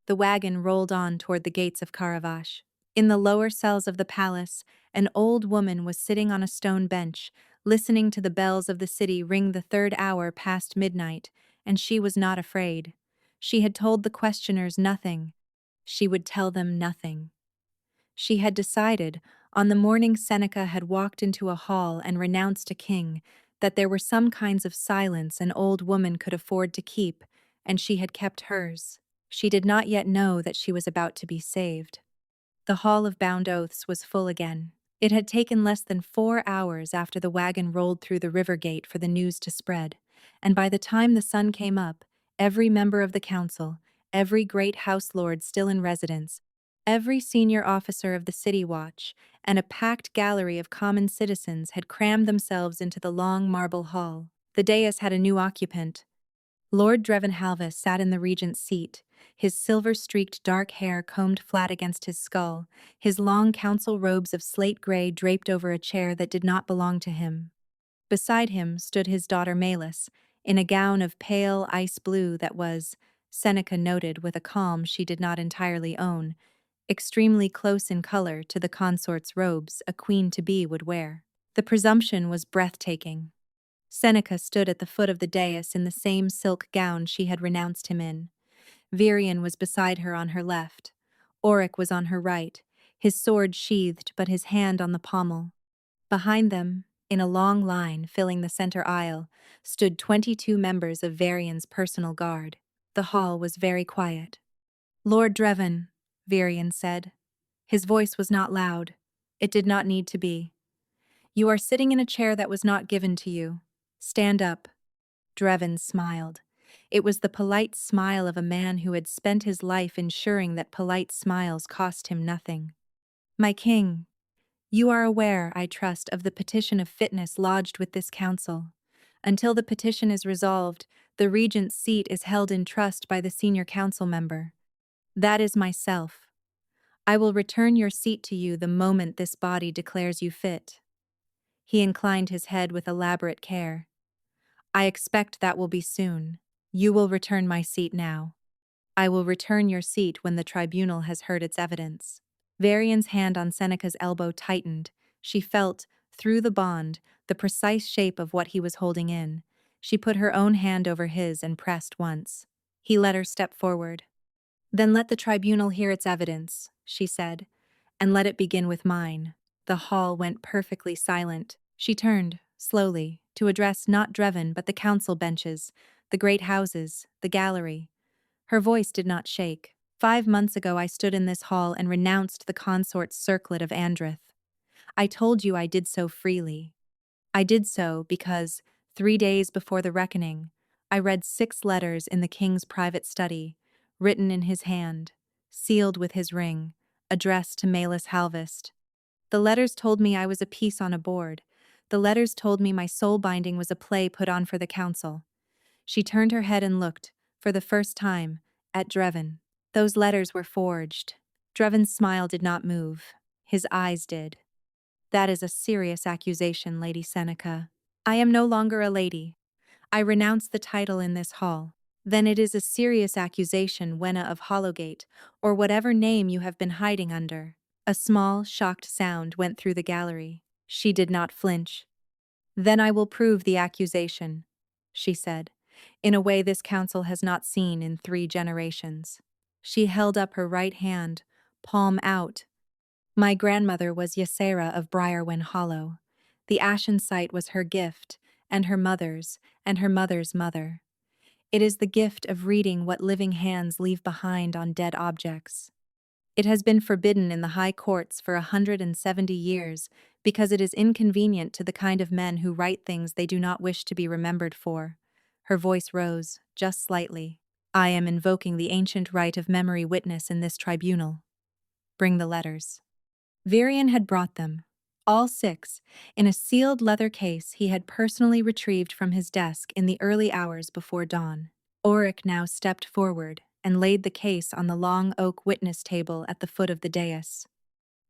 The wagon rolled on toward the gates of Karavash. In the lower cells of the palace, an old woman was sitting on a stone bench, listening to the bells of the city ring the 3rd hour past midnight, and she was not afraid. She had told the questioners nothing. She would tell them nothing. She had decided, on the morning Seneca had walked into a hall and renounced a king, that there were some kinds of silence an old woman could afford to keep, and she had kept hers. She did not yet know that she was about to be saved. The hall of bound oaths was full again. It had taken less than 4 hours after the wagon rolled through the river gate for the news to spread, and by the time the sun came up, every member of the council, every great house lord still in residence, every senior officer of the city watch, and a packed gallery of common citizens had crammed themselves into the long marble hall. The dais had a new occupant. Lord Drevenhalvis sat in the regent's seat, his silver-streaked dark hair combed flat against his skull, his long council robes of slate gray draped over a chair that did not belong to him. Beside him stood his daughter Malus, in a gown of pale ice blue that was, Seneca noted with a calm she did not entirely own, extremely close in color to the consort's robes a queen-to-be would wear. The presumption was breathtaking. Seneca stood at the foot of the dais in the same silk gown she had renounced him in. Virion was beside her on her left. Auric was on her right, his sword sheathed but his hand on the pommel. Behind them, in a long line filling the center aisle, stood 22 members of Virion's personal guard. The hall was very quiet. "Lord Dreven," Virion said. His voice was not loud. It did not need to be. "You are sitting in a chair that was not given to you. Stand up." Dreven smiled. It was the polite smile of a man who had spent his life ensuring that polite smiles cost him nothing. "My king, you are aware, I trust, of the petition of fitness lodged with this council. Until the petition is resolved, the regent's seat is held in trust by the senior council member. That is myself. I will return your seat to you the moment this body declares you fit." He inclined his head with elaborate care. "I expect that will be soon. You will return my seat now. I will return your seat when the tribunal has heard its evidence." Virion's hand on Seneca's elbow tightened. She felt, through the bond, the precise shape of what he was holding in. She put her own hand over his and pressed once. He let her step forward. "Then let the tribunal hear its evidence," she said, "and let it begin with mine." The hall went perfectly silent. She turned, slowly, to address not Dreven but the council benches, the great houses, the gallery. Her voice did not shake. "5 months ago I stood in this hall and renounced the consort's circlet of Andrith. I told you I did so freely. I did so because, 3 days before the reckoning, I read 6 letters in the king's private study, written in his hand, sealed with his ring, addressed to Malus Halvist. The letters told me I was a piece on a board. The letters told me my soul binding was a play put on for the council." She turned her head and looked, for the first time, at Dreven. "Those letters were forged." Dreven's smile did not move. His eyes did. "That is a serious accusation, Lady Seneca." "I am no longer a lady. I renounce the title in this hall." "Then it is a serious accusation, Wenna of Hollowgate, or whatever name you have been hiding under." A small, shocked sound went through the gallery. She did not flinch. "Then I will prove the accusation," she said, in a way this council has not seen in 3 generations. She held up her right hand, palm out. "My grandmother was Ysera of Briarwen Hollow. The ashen site was her gift, and her mother's, and her mother's mother. It is the gift of reading what living hands leave behind on dead objects. It has been forbidden in the high courts for 170 years because it is inconvenient to the kind of men who write things they do not wish to be remembered for." Her voice rose, just slightly. "I am invoking the ancient right of memory witness in this tribunal. Bring the letters." Virion had brought them, all 6, in a sealed leather case he had personally retrieved from his desk in the early hours before dawn. Auric now stepped forward and laid the case on the long oak witness table at the foot of the dais.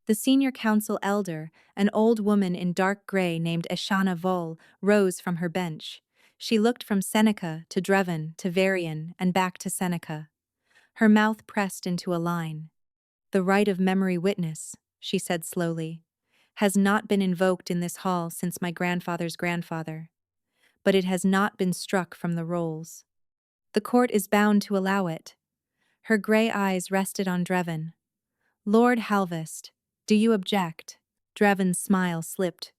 The senior council elder, an old woman in dark gray named Eshana Vol, rose from her bench. She looked from Seneca to Dreven to Virion and back to Seneca. Her mouth pressed into a line. "The right of memory witness," she said slowly, "has not been invoked in this hall since my grandfather's grandfather. But it has not been struck from the rolls. The court is bound to allow it." Her gray eyes rested on Dreven. "Lord Halvist, do you object?" Dreven's smile slipped,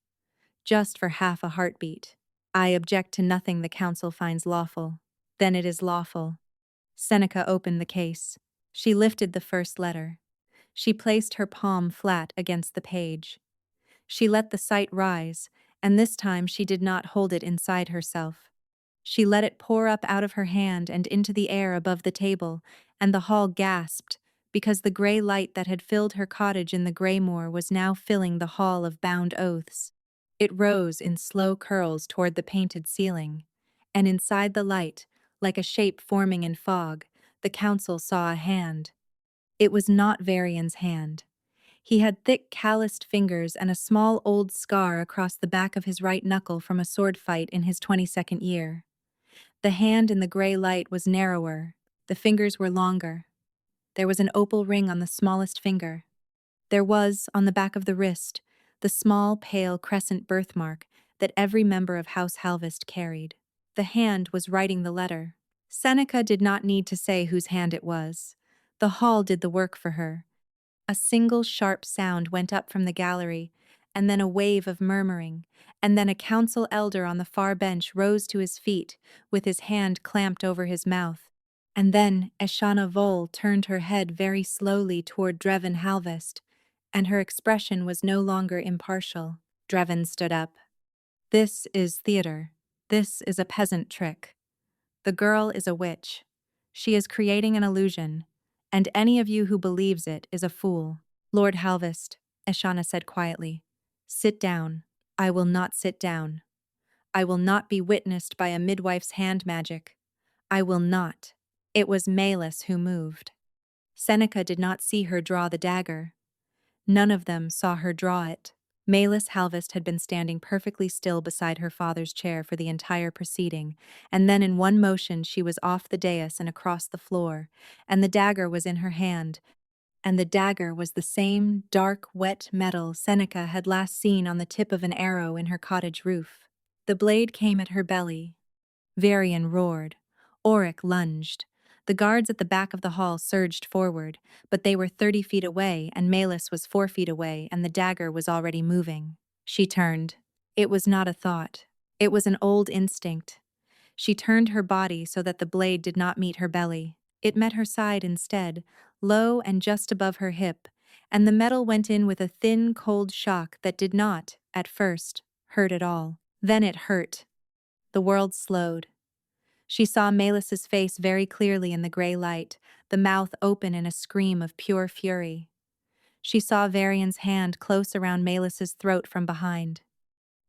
just for half a heartbeat. "I object to nothing the council finds lawful." "Then it is lawful." Seneca opened the case. She lifted the first letter. She placed her palm flat against the page. She let the sight rise, and this time she did not hold it inside herself. She let it pour up out of her hand and into the air above the table, and the hall gasped, because the gray light that had filled her cottage in the Greymoor was now filling the hall of bound oaths. It rose in slow curls toward the painted ceiling, and inside the light, like a shape forming in fog, the council saw a hand. It was not Varian's hand. He had thick, calloused fingers and a small old scar across the back of his right knuckle from a sword fight in his 22nd year. The hand in the gray light was narrower. The fingers were longer. There was an opal ring on the smallest finger. There was, on the back of the wrist, the small, pale crescent birthmark that every member of House Halvest carried. The hand was writing the letter. Seneca did not need to say whose hand it was. The hall did the work for her. A single sharp sound went up from the gallery, and then a wave of murmuring, and then a council elder on the far bench rose to his feet, with his hand clamped over his mouth. And then Eshana Vole turned her head very slowly toward Dreven Halvest, and her expression was no longer impartial. Dreven stood up. "This is theater. This is a peasant trick. The girl is a witch. She is creating an illusion, and any of you who believes it is a fool." "Lord Halvest," Eshana said quietly, "sit down. I will not sit down. I will not be witnessed by a midwife's hand magic. I will not." It was Malus who moved. Seneca did not see her draw the dagger. None of them saw her draw it. Malus Halvest had been standing perfectly still beside her father's chair for the entire proceeding, and then in one motion she was off the dais and across the floor, and the dagger was in her hand, and the dagger was the same dark, wet metal Seneca had last seen on the tip of an arrow in her cottage roof. The blade came at her belly. Varian roared. Auric lunged. The guards at the back of the hall surged forward, but they were 30 feet away, and Malus was 4 feet away, and the dagger was already moving. She turned. It was not a thought. It was an old instinct. She turned her body so that the blade did not meet her belly. It met her side instead, low and just above her hip, and the metal went in with a thin, cold shock that did not, at first, hurt at all. Then it hurt. The world slowed. She saw Malus's face very clearly in the gray light, the mouth open in a scream of pure fury. She saw Varian's hand close around Malus's throat from behind.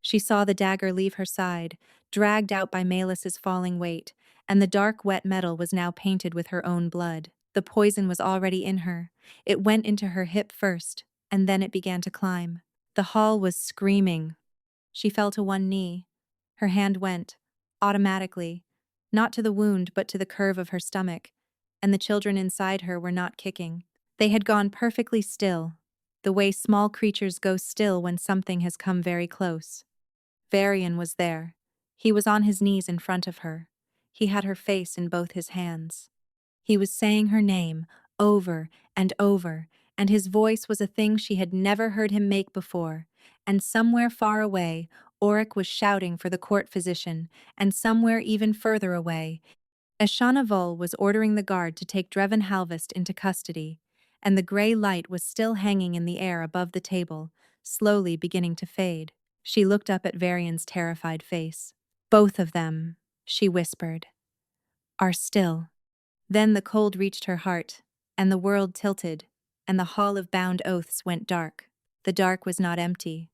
She saw the dagger leave her side, dragged out by Malus's falling weight, and the dark wet metal was now painted with her own blood. The poison was already in her. It went into her hip first, and then it began to climb. The hall was screaming. She fell to one knee. Her hand went, automatically, not to the wound but to the curve of her stomach, and the children inside her were not kicking. They had gone perfectly still, the way small creatures go still when something has come very close. Varian was there. He was on his knees in front of her. He had her face in both his hands. He was saying her name over and over, and his voice was a thing she had never heard him make before. And somewhere far away, Auric was shouting for the court physician, and somewhere even further away, Eshana Vole was ordering the guard to take Dreven Halvest into custody, and the gray light was still hanging in the air above the table, slowly beginning to fade. She looked up at Varian's terrified face. "Both of them," she whispered, "are still." Then the cold reached her heart, and the world tilted, and the hall of bound oaths went dark. The dark was not empty.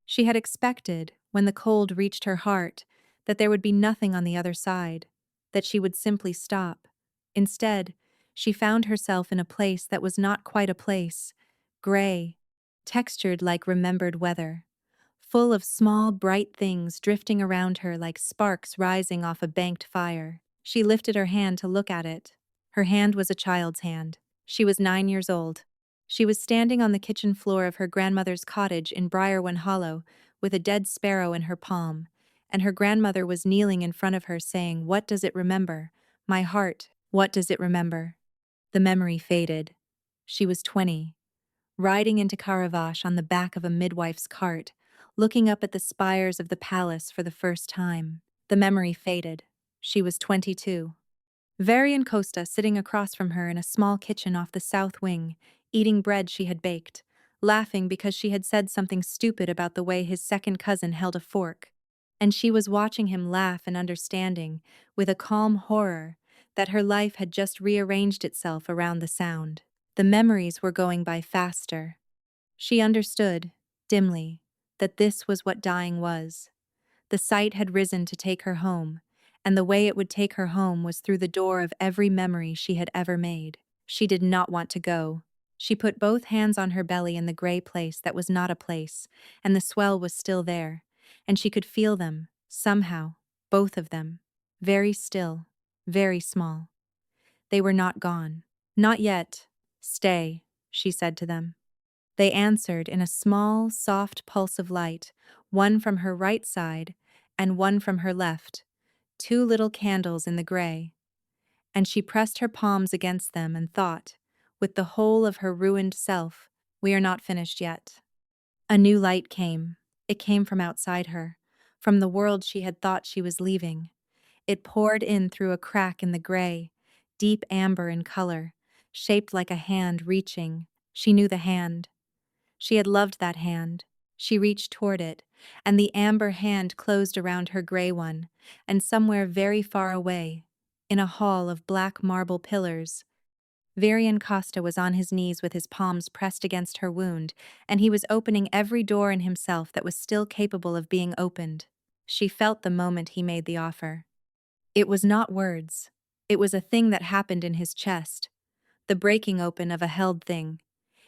She had expected, when the cold reached her heart, that there would be nothing on the other side, that she would simply stop. Instead, she found herself in a place that was not quite a place, gray, textured like remembered weather, full of small, bright things drifting around her like sparks rising off a banked fire. She lifted her hand to look at it. Her hand was a child's hand. She was 9 years old. She was standing on the kitchen floor of her grandmother's cottage in Briarwen Hollow with a dead sparrow in her palm, and her grandmother was kneeling in front of her saying, "What does it remember? My heart, what does it remember?" The memory faded. She was 20, riding into Caravache on the back of a midwife's cart, looking up at the spires of the palace for the first time. The memory faded. She was 22. Varian Costa sitting across from her in a small kitchen off the south wing, eating bread she had baked, laughing because she had said something stupid about the way his second cousin held a fork. And she was watching him laugh and understanding, with a calm horror, that her life had just rearranged itself around the sound. The memories were going by faster. She understood, dimly, that this was what dying was. The sight had risen to take her home, and the way it would take her home was through the door of every memory she had ever made. She did not want to go. She put both hands on her belly in the gray place that was not a place, and the swell was still there, and she could feel them, somehow, both of them, very still, very small. They were not gone. Not yet. Stay, she said to them. They answered in a small, soft pulse of light, one from her right side and one from her left, two little candles in the gray. And she pressed her palms against them and thought, with the whole of her ruined self, we are not finished yet. A new light came. It came from outside her, from the world she had thought she was leaving. It poured in through a crack in the gray, deep amber in color, shaped like a hand reaching. She knew the hand. She had loved that hand. She reached toward it, and the amber hand closed around her gray one, and somewhere very far away, in a hall of black marble pillars, Varian Costa was on his knees with his palms pressed against her wound, and he was opening every door in himself that was still capable of being opened. She felt the moment he made the offer. It was not words. It was a thing that happened in his chest, the breaking open of a held thing.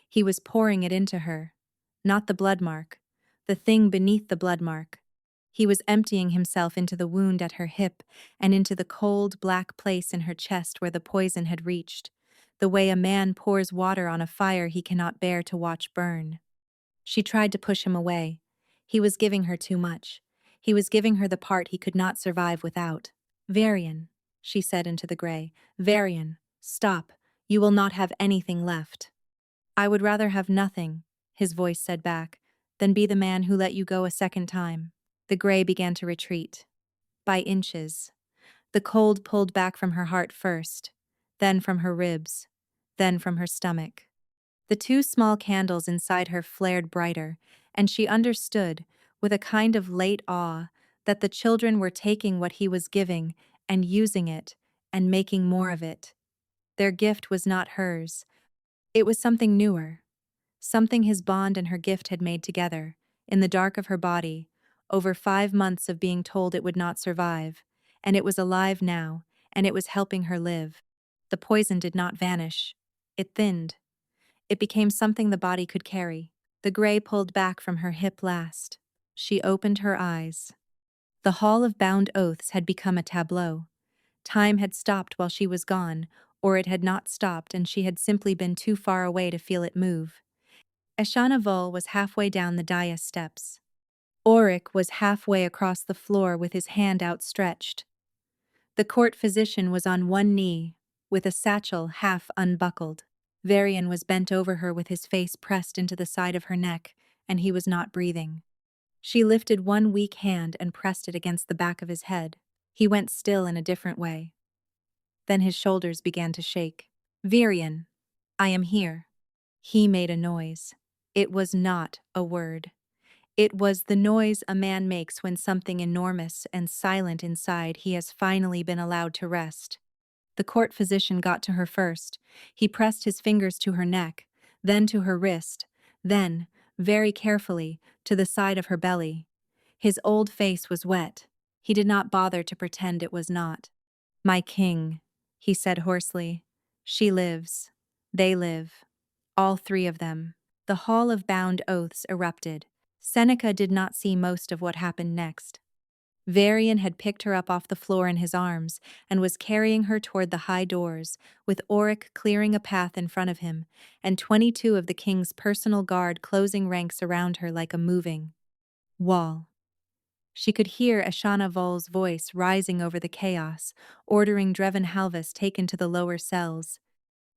He was pouring it into her. Not the blood mark, the thing beneath the blood mark. He was emptying himself into the wound at her hip and into the cold, black place in her chest where the poison had reached, the way a man pours water on a fire he cannot bear to watch burn. She tried to push him away. He was giving her too much. He was giving her the part he could not survive without. Varian, she said into the gray. Varian, stop. You will not have anything left. I would rather have nothing, his voice said back, than be the man who let you go a second time. The gray began to retreat. By inches. The cold pulled back from her heart first, then from her ribs, then from her stomach. The two small candles inside her flared brighter, and she understood, with a kind of late awe, that the children were taking what he was giving and using it and making more of it. Their gift was not hers. It was something newer, something his bond and her gift had made together, in the dark of her body, over 5 months of being told it would not survive, and it was alive now, and it was helping her live. The poison did not vanish. It thinned. It became something the body could carry. The gray pulled back from her hip last. She opened her eyes. The hall of bound oaths had become a tableau. Time had stopped while she was gone, or it had not stopped and she had simply been too far away to feel it move. Eshana Vol was halfway down the dais steps. Auric was halfway across the floor with his hand outstretched. The court physician was on one knee, with a satchel half unbuckled. Varian was bent over her with his face pressed into the side of her neck, and he was not breathing. She lifted one weak hand and pressed it against the back of his head. He went still in a different way. Then his shoulders began to shake. Varian, I am here. He made a noise. It was not a word. It was the noise a man makes when something enormous and silent inside he has finally been allowed to rest. The court physician got to her first. He pressed his fingers to her neck, then to her wrist, then, very carefully, to the side of her belly. His old face was wet. He did not bother to pretend it was not. My king, he said hoarsely. She lives. They live. All three of them. The hall of bound oaths erupted. Seneca did not see most of what happened next. Varian had picked her up off the floor in his arms and was carrying her toward the high doors, with Auric clearing a path in front of him, and 22 of the king's personal guard closing ranks around her like a moving wall. She could hear Eshana Vol's voice rising over the chaos, ordering Dreven Halvest taken to the lower cells,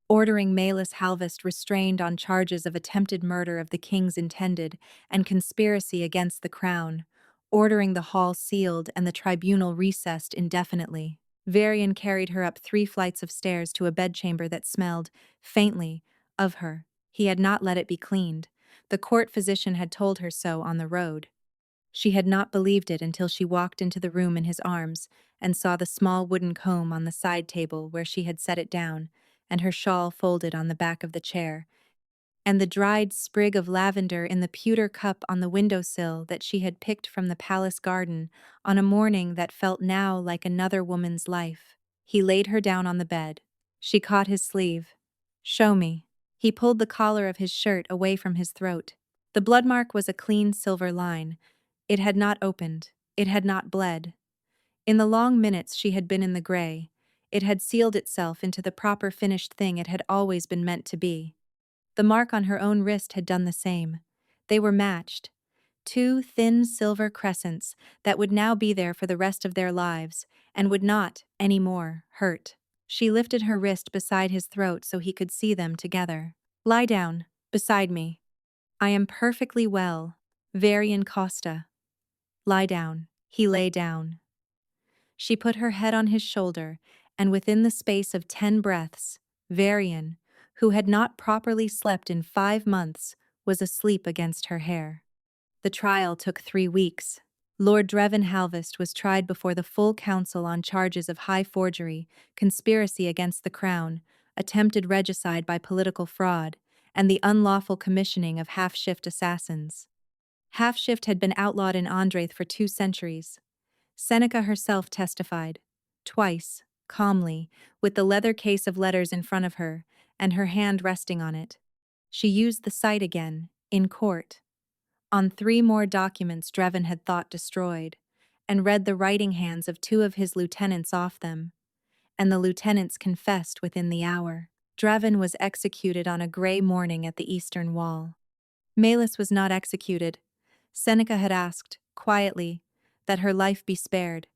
ordering Malus Halvest restrained on charges of attempted murder of the king's intended and conspiracy against the crown, ordering the hall sealed and the tribunal recessed indefinitely. Varian carried her up 3 flights of stairs to a bedchamber that smelled, faintly, of her. He had not let it be cleaned. The court physician had told her so on the road. She had not believed it until she walked into the room in his arms and saw the small wooden comb on the side table where she had set it down, and her shawl folded on the back of the chair, and the dried sprig of lavender in the pewter cup on the windowsill that she had picked from the palace garden on a morning that felt now like another woman's life. He laid her down on the bed. She caught his sleeve. "Show me." He pulled the collar of his shirt away from his throat. The blood mark was a clean silver line. It had not opened. It had not bled. In the long minutes she had been in the gray, it had sealed itself into the proper finished thing it had always been meant to be. The mark on her own wrist had done the same. They were matched. Two thin silver crescents that would now be there for the rest of their lives and would not, any more, hurt. She lifted her wrist beside his throat so he could see them together. "Lie down, beside me." "I am perfectly well. Varian Costa." "Lie down." He lay down. She put her head on his shoulder, and within the space of 10 breaths, Varian, who had not properly slept in 5 months, was asleep against her hair. The trial took 3 weeks. Lord Dreven Halvest was tried before the full council on charges of high forgery, conspiracy against the crown, attempted regicide by political fraud, and the unlawful commissioning of half-shift assassins. Half-shift had been outlawed in Andraith for 2 centuries. Seneca herself testified, twice, calmly, with the leather case of letters in front of her, and her hand resting on it. She used the sight again, in court, on 3 more documents Dreven had thought destroyed, and read the writing hands of 2 of his lieutenants off them, and the lieutenants confessed within the hour. Dreven was executed on a gray morning at the eastern wall. Malus was not executed. Seneca had asked, quietly, that her life be spared.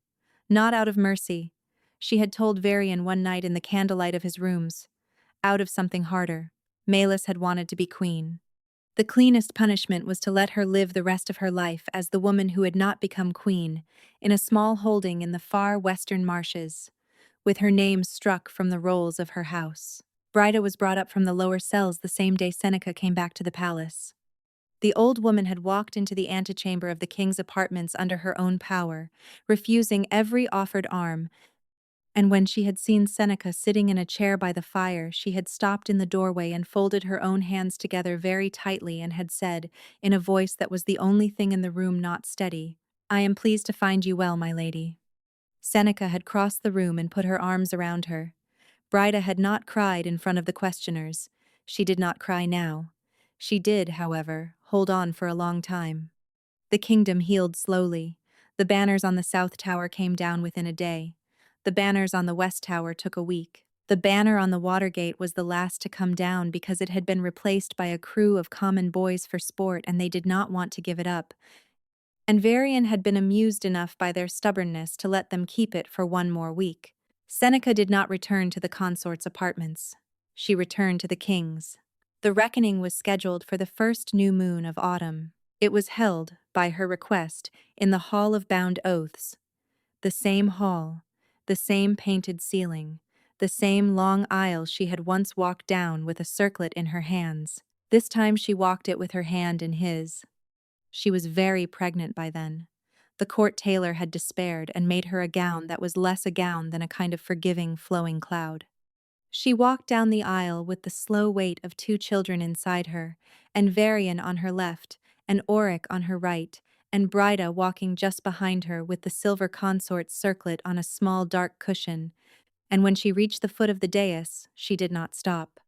Not out of mercy. She had told Varian one night in the candlelight of his rooms. Out of something harder. Malus had wanted to be queen. The cleanest punishment was to let her live the rest of her life as the woman who had not become queen, in a small holding in the far western marshes, with her name struck from the rolls of her house. Brida was brought up from the lower cells the same day Seneca came back to the palace. The old woman had walked into the antechamber of the king's apartments under her own power, refusing every offered arm, and when she had seen Seneca sitting in a chair by the fire, she had stopped in the doorway and folded her own hands together very tightly and had said, in a voice that was the only thing in the room not steady, "I am pleased to find you well, my lady." Seneca had crossed the room and put her arms around her. Brida had not cried in front of the questioners. She did not cry now. She did, however, hold on for a long time. The kingdom healed slowly. The banners on the South Tower came down within a day. The banners on the West Tower took a week. The banner on the Watergate was the last to come down because it had been replaced by a crew of common boys for sport and they did not want to give it up. And Varian had been amused enough by their stubbornness to let them keep it for 1 more week. Seneca did not return to the consort's apartments. She returned to the king's. The reckoning was scheduled for the first new moon of autumn. It was held, by her request, in the Hall of Bound Oaths. The same hall, the same painted ceiling, the same long aisle she had once walked down with a circlet in her hands. This time she walked it with her hand in his. She was very pregnant by then. The court tailor had despaired and made her a gown that was less a gown than a kind of forgiving, flowing cloud. She walked down the aisle with the slow weight of 2 children inside her, and Varian on her left, and Auric on her right, and Brida walking just behind her with the silver consort's circlet on a small dark cushion, and when she reached the foot of the dais, she did not stop.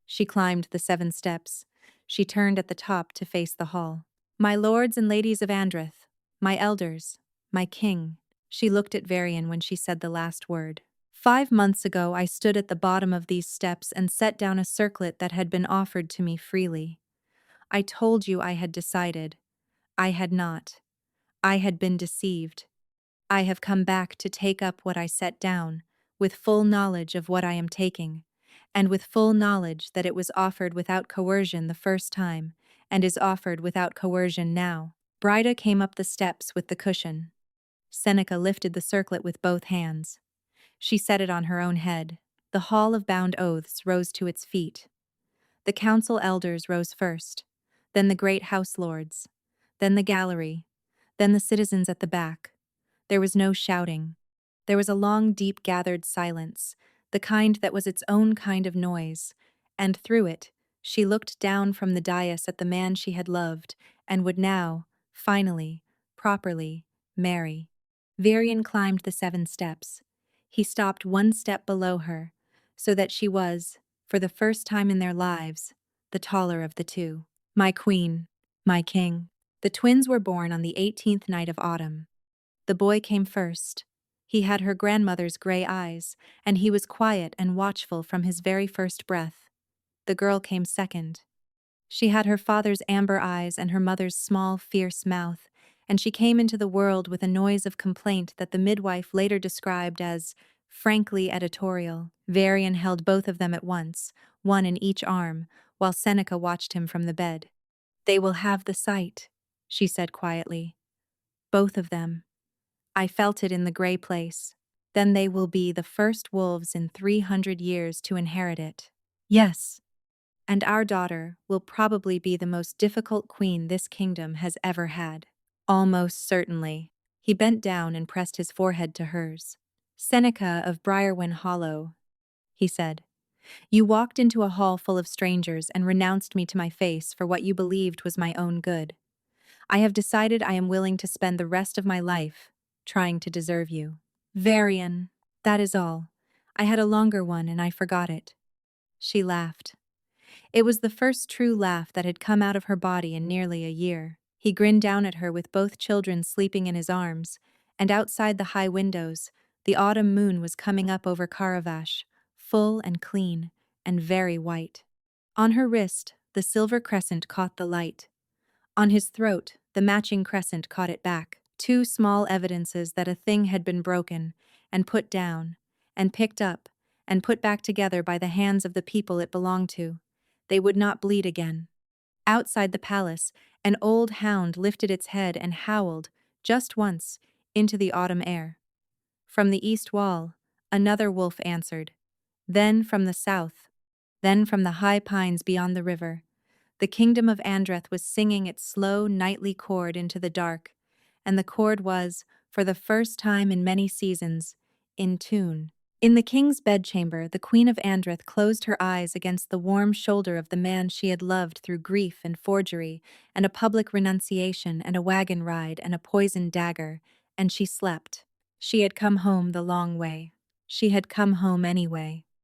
She climbed the 7 steps. She turned at the top to face the hall. "My lords and ladies of Andraith, my elders, my king," she looked at Varian when she said the last word. "5 months ago I stood at the bottom of these steps and set down a circlet that had been offered to me freely. I told you I had decided. I had not. I had been deceived. I have come back to take up what I set down, with full knowledge of what I am taking, and with full knowledge that it was offered without coercion the first time, and is offered without coercion now." Brida came up the steps with the cushion. Seneca lifted the circlet with both hands. She set it on her own head. The Hall of Bound Oaths rose to its feet. The council elders rose first, then the great house lords, then the gallery, then the citizens at the back. There was no shouting. There was a long, deep gathered silence, the kind that was its own kind of noise, and through it, she looked down from the dais at the man she had loved and would now, finally, properly, marry. Varian climbed the 7 steps. He stopped 1 step below her, so that she was, for the first time in their lives, the taller of the two. My queen, my king. The twins were born on the 18th night of autumn. The boy came first. He had her grandmother's gray eyes, and he was quiet and watchful from his very first breath. The girl came second. She had her father's amber eyes and her mother's small, fierce mouth, and she came into the world with a noise of complaint that the midwife later described as frankly editorial. Varian held both of them at once, one in each arm, while Seneca watched him from the bed. They will have the sight, she said quietly. Both of them. I felt it in the gray place. Then they will be the first wolves in 300 years to inherit it. Yes. And our daughter will probably be the most difficult queen this kingdom has ever had. Almost certainly. He bent down and pressed his forehead to hers. Seneca of Briarwyn Hollow, he said. You walked into a hall full of strangers and renounced me to my face for what you believed was my own good. I have decided I am willing to spend the rest of my life trying to deserve you. Varian, that is all. I had a longer one and I forgot it. She laughed. It was the first true laugh that had come out of her body in nearly a year. He grinned down at her with both children sleeping in his arms, and outside the high windows, the autumn moon was coming up over Caravash, full and clean, and very white. On her wrist, the silver crescent caught the light. On his throat, the matching crescent caught it back. 2 small evidences that a thing had been broken, and put down, and picked up, and put back together by the hands of the people it belonged to. They would not bleed again. Outside the palace, an old hound lifted its head and howled, just once, into the autumn air. From the east wall, another wolf answered. Then from the south. Then from the high pines beyond the river. The kingdom of Andreth was singing its slow, nightly chord into the dark, and the chord was, for the first time in many seasons, in tune. In the king's bedchamber, the Queen of Andreth closed her eyes against the warm shoulder of the man she had loved through grief and forgery, and a public renunciation, and a wagon ride, and a poisoned dagger, and she slept. She had come home the long way. She had come home anyway.